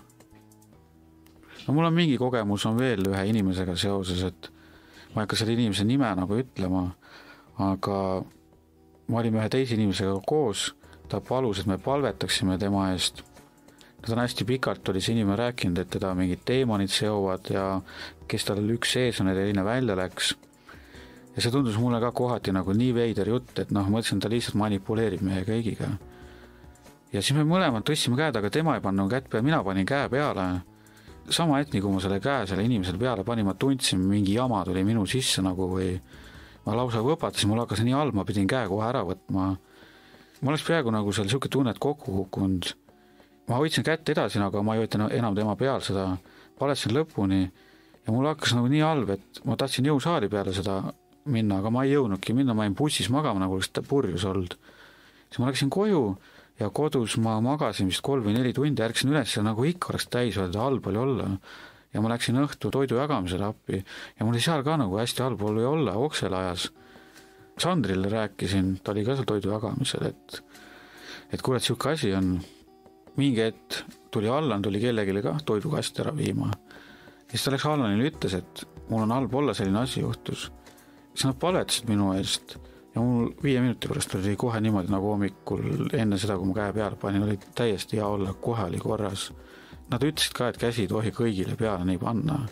Mul on mingi kogemus on veel ühe inimesega seoses, et ma ei hakka selle inimese nime nagu ütlema, aga ma olime ühe teise inimesega koos, ta palus, et me palvetaksime tema eest. Ta on hästi pikalt oli see inimene rääkinud, et teda mingid teemonid seovad ja kes tal üks sees on ja teine välja läks. Ja see tundus mulle ka kohati nagu nii veider jutt, et mõtlesin, ta lihtsalt manipuleerib meie kõigiga. Ja siis me mõlemad tõstsime käed, aga tema ei pannud kätt peale, mina panin käe peale. Sama hetni, kui ma selle käe selle inimesele peale panin, ma tundsin, mingi jama tuli minu sisse nagu või ma lausa võpatasin, mul hakkas nii halb, ma pidin käe kohe ära võtma. Ma oleks praegu nagu seal siuke tunnet kokku kukkunud. Ma hoidsin kätt edasi, aga ma ei hoidnud enam tema peal seda, paletasin lõpuni ja mul hakkas nagu nii halb, et ma tahtsin jõusaali peale seda minna, aga ma ei jõudnudki minna, ma jäin bussis magama, nagu oleks purjus olnud. Siis ma läksin koju ja kodus ma magasin vist 3 või 4 tundi, ärksin üles ja nagu ikka oleks täis öelda, halb oli olla. Ja ma läksin õhtu toidu jagamisele appi ja mul oli seal ka nagu hästi halb oli olla oksel ajas. Sandrile rääkisin, ta oli ka seal toidu jagamisel, et kuule, et siuke asi on. Mingi hetk tuli Allan, tuli kellegile ka toidukast ära viima. Ja siis ta läks Allanile ütles, et mul on halb olla, selline asi juhtus. Siis nad palvetasid minu eest ja mul 5 minuti pärast oli kohe niimoodi nagu hommikul enne seda, kui ma käe peale panin, oli täiesti hea olla, kohe oli korras. Nad ütlesid ka, et käsi ei tohi kõigile peale nii panna.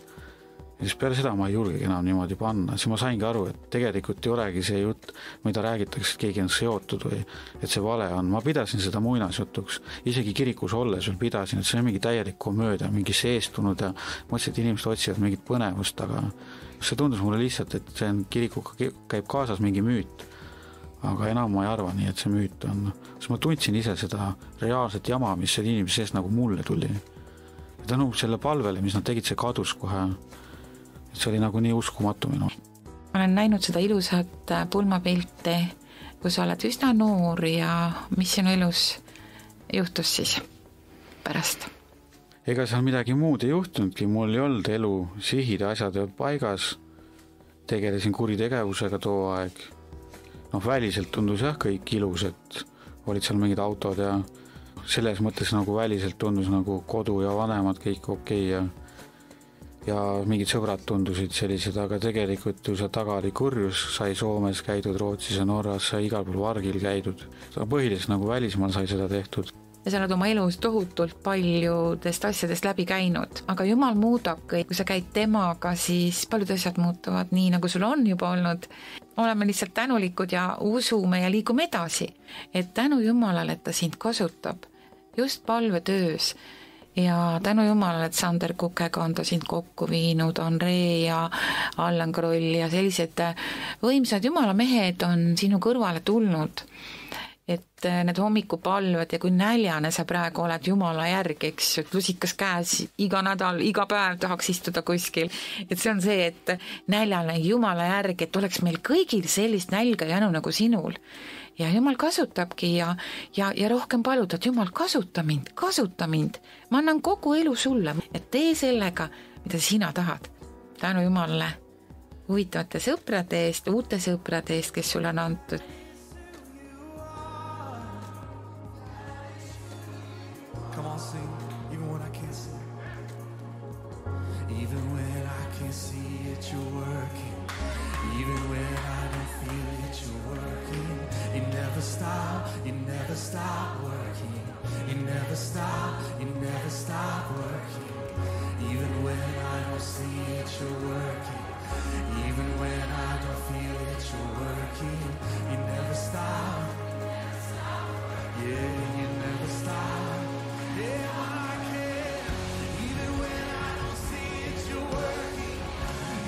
Ja siis peale seda ma ei julgegi enam niimoodi panna. Siis ma saingi aru, et tegelikult ei olegi see jutt, mida räägitakse, et keegi on seotud või et see vale on. Ma pidasin seda muinasjutuks. Isegi kirikus olles veel pidasin, et see on mingi täielik komöödia, mingi seestunud ja mõtlesin, et inimesed otsivad mingit põnevust, aga see tundus mulle lihtsalt, et see on kirikuga käib kaasas mingi müüt. aga enam ma ei arva nii, et see müüt on. Sest ma tundsin ise seda reaalset jama, mis selle inimese sees nagu mulle tuli. Ja tänu selle palvele, mis nad tegid, see kadus kohe. Et see oli nagu nii uskumatu minu. Ma olen näinud seda ilusat pulmapilti, kui sa oled üsna noor ja mis sinu elus juhtus siis pärast? Ega seal midagi muud ei juhtunudki, mul ei olnud elu sihid ja asjad paigas. Tegelesin kuritegevusega too aeg. Väliselt tundus jah kõik ilus, et olid seal mingid autod ja selles mõttes nagu väliselt tundus nagu kodu ja vanemad kõik okei ja mingid sõbrad tundusid sellised, aga tegelikult ju see taga oli kurjus, sai Soomes käidud, Rootsis ja Norras, sai igal pool vargil käidud. Põhiliselt nagu välismaal sai seda tehtud. Ja sa oled oma elus tohutult paljudest asjadest läbi käinud, aga Jumal muudab kõik. Kui sa käid temaga, siis paljud asjad muutuvad nii, nagu sul on juba olnud. Oleme lihtsalt tänulikud ja usume ja liigume edasi, et tänu Jumalale, et ta sind kasutab just palvetöös ja tänu Jumalale, et Sander Kukega on ta sind kokku viinud, Andrei ja Allan Kroll ja sellised võimsad Jumala mehed on sinu kõrvale tulnud. Et need hommikupalved ja kui näljane sa praegu oled Jumala järgi, eks, et lusikas käes iga nädal, iga päev tahaks istuda kuskil. Et see on see, et näljane Jumala järgi, et oleks meil kõigil sellist nälga jänu nagu sinul. Ja Jumal kasutabki ja rohkem palud, et Jumal kasuta mind. Ma annan kogu elu sulle, et tee sellega, mida sina tahad. Tänu Jumalale huvitavate sõprade eest, uute sõprade eest, kes sulle on antud. Come on, sing, even when I can't see. Even when I can't see it, you're working. Even when I don't feel it, you're working. You never stop working. You never stop working. Even when I don't see it, you're working. Even when I don't feel it, you're working. You never stop. Yeah, you never stop. Yeah, I can. Even when I don't see it, you're working.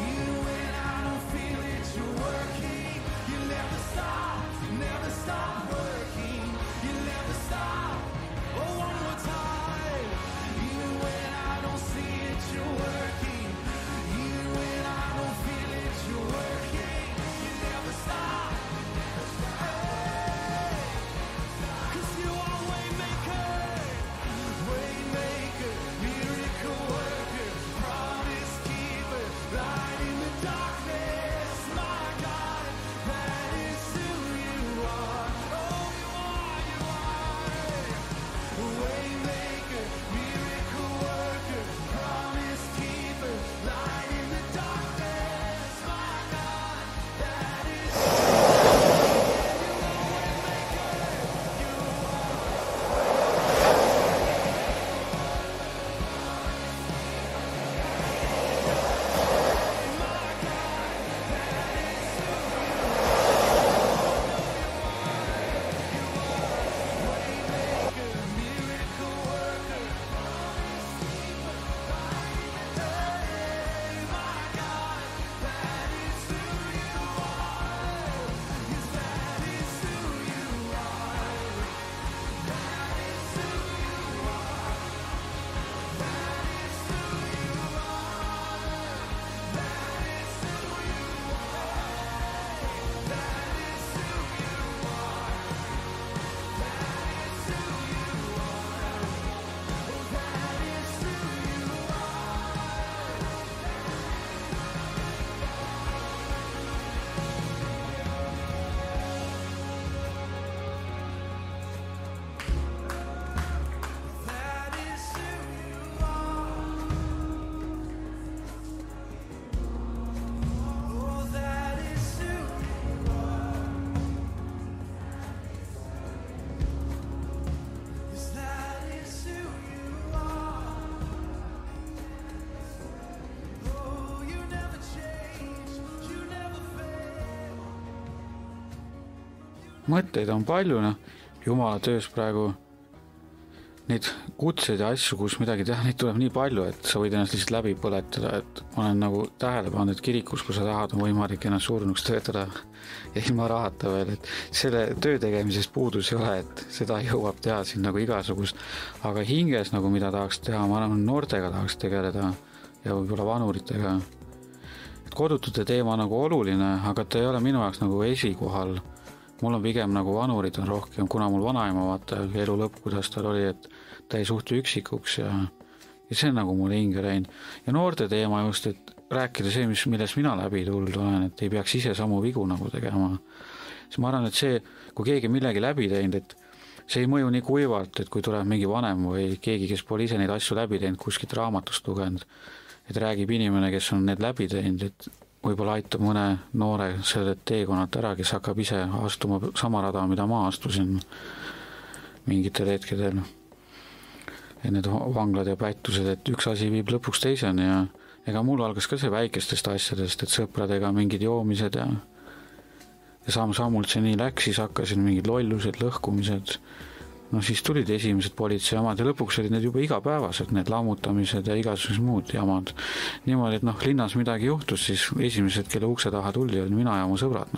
Even when I don't feel it, you're working. You never stop working. You never stop. Oh, one more time. Even when I don't see it, you're working. Even when I don't feel it, you're working. You never stop. Hey, 'cause you are Waymaker. Waymaker, miracle worker, promise keeper, light in the darkness, my God, that is who you are. Oh, you are. Waymaker, miracle worker, promise keeper, light in the darkness, my God, that is who you Mõtteid on palju, Jumala töös praegu neid kutseid ja asju, kus midagi teha, neid tuleb nii palju, et sa võid ennast lihtsalt läbi põletada, et ma olen nagu tähele pannud, et kirikus, kui sa tahad, on võimalik ennast surnuks töötada ja ilma rahata veel, et selle töö tegemisest puudus ei ole, et seda jõuab teha siin nagu igasugust, aga hinges nagu mida tahaks teha, ma arvan, noortega tahaks tegeleda ja võib-olla vanuritega. Et kodutute teema on nagu oluline, aga ta ei ole minu jaoks nagu esikohal. Mul on pigem nagu vanurid on rohkem, kuna mul vanaema vaata elu lõpp, kuidas tal oli, et ta ei suhtu üksikuks ja see on nagu mulle hinge läinud. Ja noorte teema just, et rääkida see, millest mina läbi tulnud olen, et ei peaks ise samu vigu nagu tegema. Siis ma arvan, et see, kui keegi millegi läbi teinud, et see ei mõju nii kuivalt, et kui tuleb mingi vanem või keegi, kes pole ise neid asju läbi teinud, kuskilt raamatust lugenud, et räägib inimene, kes on need läbi teinud, et võib-olla aitab mõne noore selle teekonnat ära, kes hakkab ise astuma sama rada, mida ma astusin mingitel hetkedel. Ja need vanglad ja pättused, et üks asi viib lõpuks teiseni ja ega mul algas ka see väikestest asjadest, et sõpradega mingid joomised ja samm-sammult see nii läks, siis hakkasin mingid lollused, lõhkumised. No siis tulid esimesed politseijamad ja lõpuks olid need juba igapäevased, need lammutamised ja igasugused muud jamad. Niimoodi, et linnas midagi juhtus, siis esimesed, kelle ukse taha tuli, olid mina ja mu sõbrad,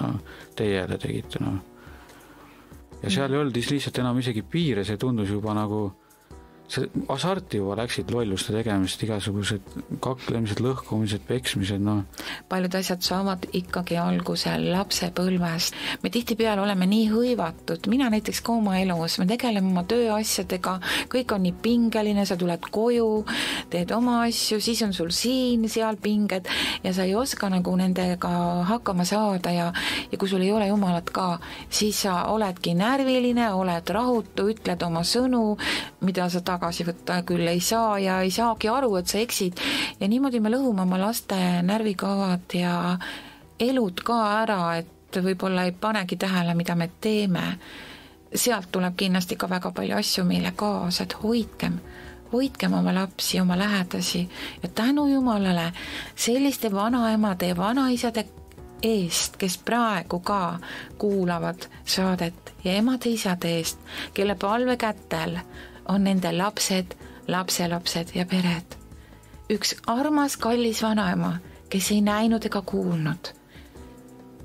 teie jälle tegite. Ja seal ei olnud lihtsalt enam isegi piire, see tundus juba nagu see asarti juba läksid lolluste tegemist, igasugused kaklemised, lõhkumised, peksmised, Paljud asjad saavad ikkagi alguse lapsepõlvest. Me tihtipeale oleme nii hõivatud, mina näiteks ka oma elus, me tegeleme oma tööasjadega, kõik on nii pingeline, sa tuled koju, teed oma asju, siis on sul siin, seal pinged ja sa ei oska nagu nendega hakkama saada ja kui sul ei ole jumalat ka, siis sa oledki närviline, oled rahutu, ütled oma sõnu, mida sa tagasi võtta küll ei saa ja ei saagi aru, et sa eksid ja niimoodi me lõhume oma laste närvikavad ja elud ka ära, et võib-olla ei panegi tähele, mida me teeme. Sealt tuleb kindlasti ka väga palju asju meile kaasa, et hoidkem oma lapsi, oma lähedasi ja tänu Jumalale selliste vanaemade ja vanaisade eest, kes praegu ka kuulavad saadet ja emade isade eest, kelle palve kätel on nende lapsed, lapselapsed ja pered. Üks armas, kallis vanaema, kes ei näinud ega kuulnud.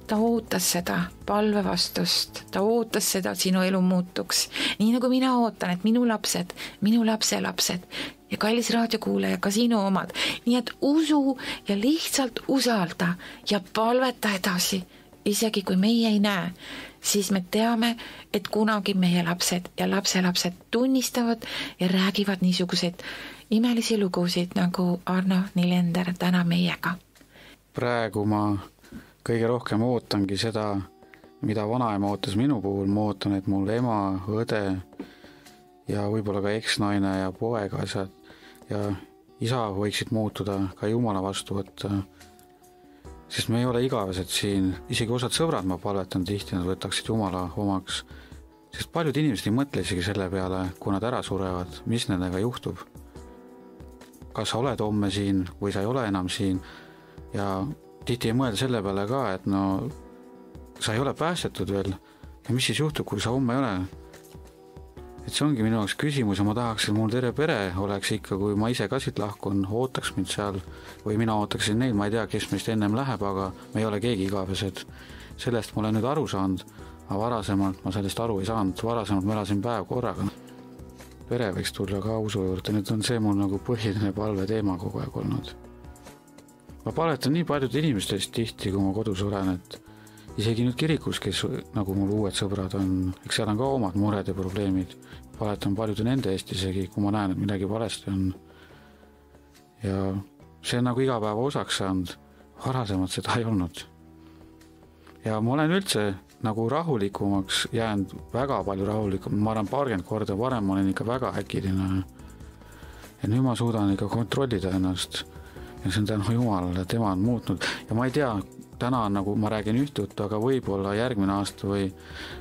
Ta ootas seda palvevastust, ta ootas seda, et sinu elu muutuks. Nii nagu mina ootan, et minu lapsed, minu lapselapsed ja kallis raadiokuulaja, ka sinu omad. Nii et usu ja lihtsalt usalda ja palveta edasi, isegi kui meie ei näe. Siis me teame, et kunagi meie lapsed ja lapselapsed tunnistavad ja räägivad niisuguseid imelisi lugusid nagu Arno Nilender täna meiega. Praegu ma kõige rohkem ootangi seda, mida vanaema ootas minu puhul. Ma ootan, et mul ema, õde ja võib-olla ka eksnaine ja poeg asjad ja isa võiksid muutuda, ka Jumala vastu võtta. Sest me ei ole igavesed siin, isegi osad sõbrad ma palvetan tihti, nad võtaksid Jumala omaks. Sest paljud inimesed ei mõtle isegi selle peale, kui nad ära surevad, mis nendega juhtub. Kas sa oled homme siin või sa ei ole enam siin ja tihti ei mõelda selle peale ka, et sa ei ole päästetud veel ja mis siis juhtub, kui sa homme ei ole. Et see ongi minu jaoks küsimus ja ma tahaks, et mul terve pere oleks ikka, kui ma ise ka siit lahkun, ootaks mind seal või mina ootaksin neid, ma ei tea, kes meist ennem läheb, aga me ei ole keegi igavesed. Sellest ma olen nüüd aru saanud, aga varasemalt ma sellest aru ei saanud, varasemalt ma elasin päev korraga. Pere võiks tulla ka usu juurde, nüüd on see mul nagu põhiline palve teema kogu aeg olnud. Ma palvetan nii paljud inimestest tihti, kui ma kodus olen, et isegi nüüd kirikus, kes nagu mul uued sõbrad on, eks seal on ka omad mured ja probleemid. Paletan paljude nende eest isegi, kui ma näen, et midagi valesti on. Ja see on nagu igapäeva osaks saanud, varasemalt seda ei olnud. Ja ma olen üldse nagu rahulikumaks jäänud, väga palju rahulikum, ma arvan 20 korda, varem ma olen ikka väga äkiline. Ja nüüd ma suudan ikka kontrollida ennast ja see on tänu Jumalale, tema on muutnud ja ma ei tea, täna on nagu ma räägin üht juttu, aga võib-olla järgmine aasta või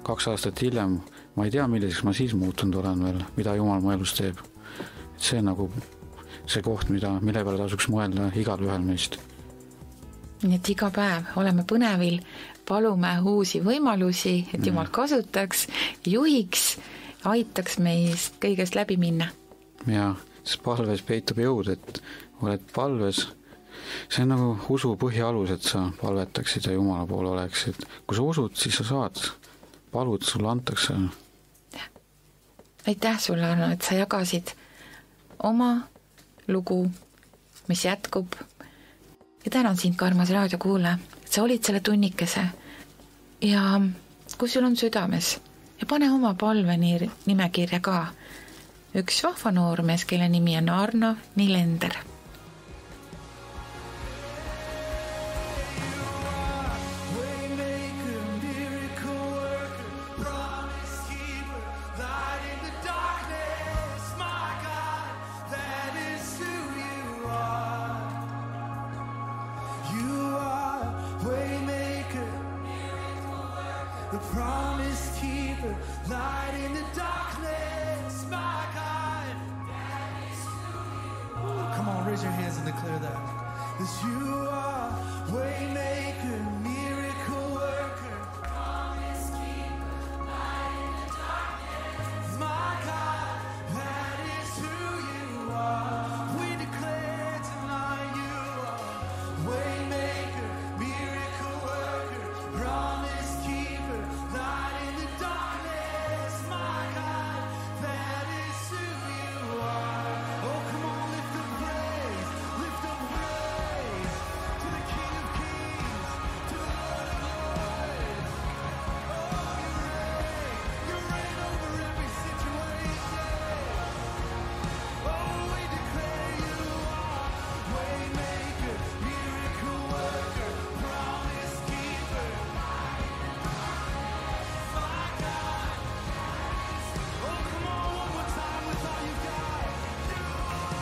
2 aastat hiljem, ma ei tea, milliseks ma siis muutunud olen veel, mida Jumal mu elus teeb. Et see on nagu see koht, mille peale tasuks mõelda igal ühel meist. Nii et iga päev oleme põnevil, palume uusi võimalusi, et Jumal kasutaks, juhiks aitaks meist kõigest läbi minna. ja sest palves peitub jõud, et oled palves, see on nagu usu põhialus, et sa palvetaksid ja Jumala poole oleksid. kui sa usud, siis sa saad, palud, sulle antakse. aitäh sulle, Arno, et sa jagasid oma lugu, mis jätkub. ja tänan sind ka, armas raadiokuulaja, et sa olid selle tunnikese. ja kui sul on südames ja pane oma palve nimekirja ka üks vahva noormees, kelle nimi on Arno Nilender. The promise keeper, light in the darkness, my God. Come on, raise your hands and declare that. That you are waymaker, miracle worker, promise keeper, light in the darkness, my God. That is who you are. We declare tonight you are waymaker, miracle worker, promise keeper, light in the darkness, my God. That is who you are. Oh, come on, lift up praise to the King of Kings, to the Lord of Lords. Oh, you reign over every situation. Oh, we declare you are waymaker, miracle worker, promise keeper, my God. Oh, come on, one more time with all you got. You are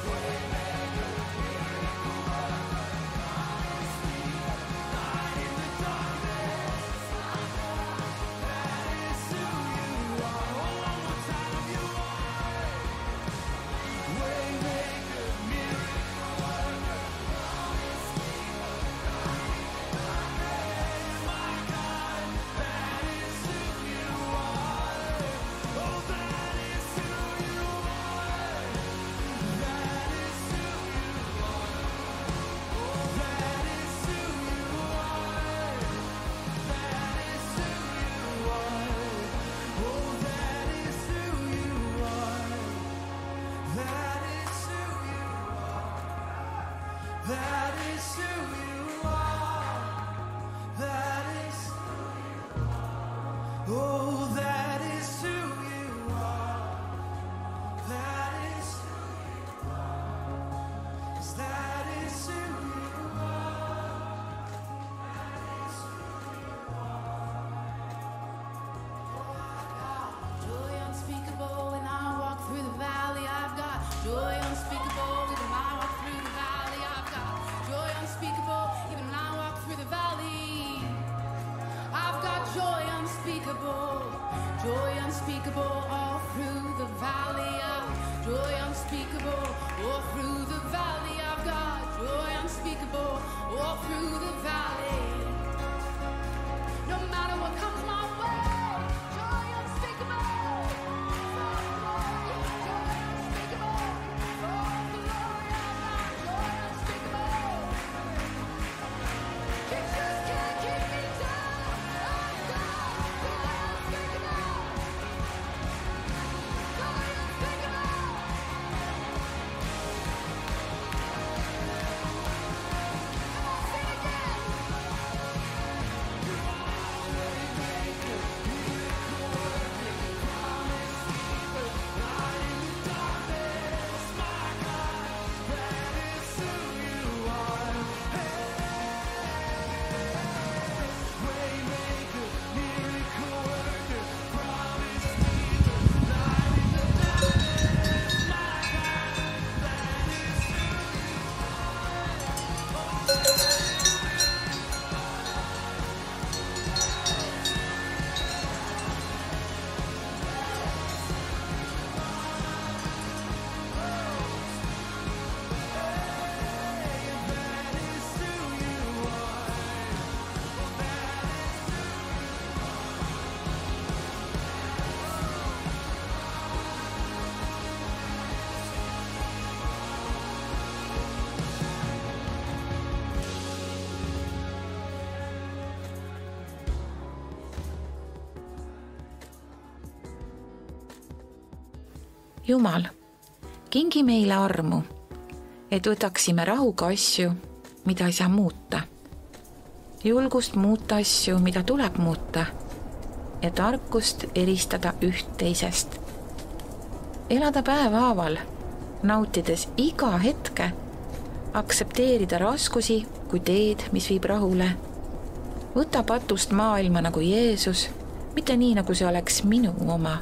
waymaker, miracle worker, promise keeper, light in the darkness, my God. That is who you are. Oh, one more time, you are waymaker, miracle worker, promise keeper, light in the darkness, my God. That is who you are. Oh, that is who you are. That is who you are. Oh, that is who you are. That is who you are. Oh, that is who you are. That is who you are. That is who you are. That is, oh, that is who you are. That is, 'cause that is who you are. Joy unspeakable when I walk through the valley. I've got joy unspeakable even when I walk through the valley. I've got joy unspeakable even when I walk through the valley. I've got joy unspeakable all through the valley. Joy unspeakable all through the valley. I've got joy unspeakable all through the valley. No matter what comes my way, joy unspeakable. Joy unspeakable. Oh, glory, I've got joy unspeakable. You just can't keep me down. I've got joy unspeakable. Joy unspeakable. Come on, sing again. Jumal, kingi meile armu, et võtaksime rahuga asju, mida ei saa muuta. Julgust muuta asju, mida tuleb muuta, ja tarkust eristada üht teisest. Elada päevhaaval, nautides iga hetke, aktsepteerida raskusi kui teed, mis viib rahule. Võta patust maailma nagu Jeesus, mitte nii, nagu see oleks minu oma.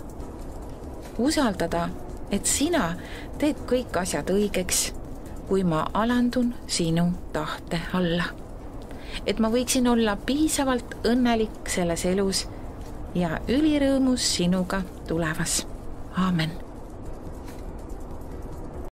Usaldada, et sina teed kõik asjad õigeks, kui ma alandun sinu tahte alla. Et ma võiksin olla piisavalt õnnelik selles elus ja ülirõõmus sinuga tulevas. Aamen.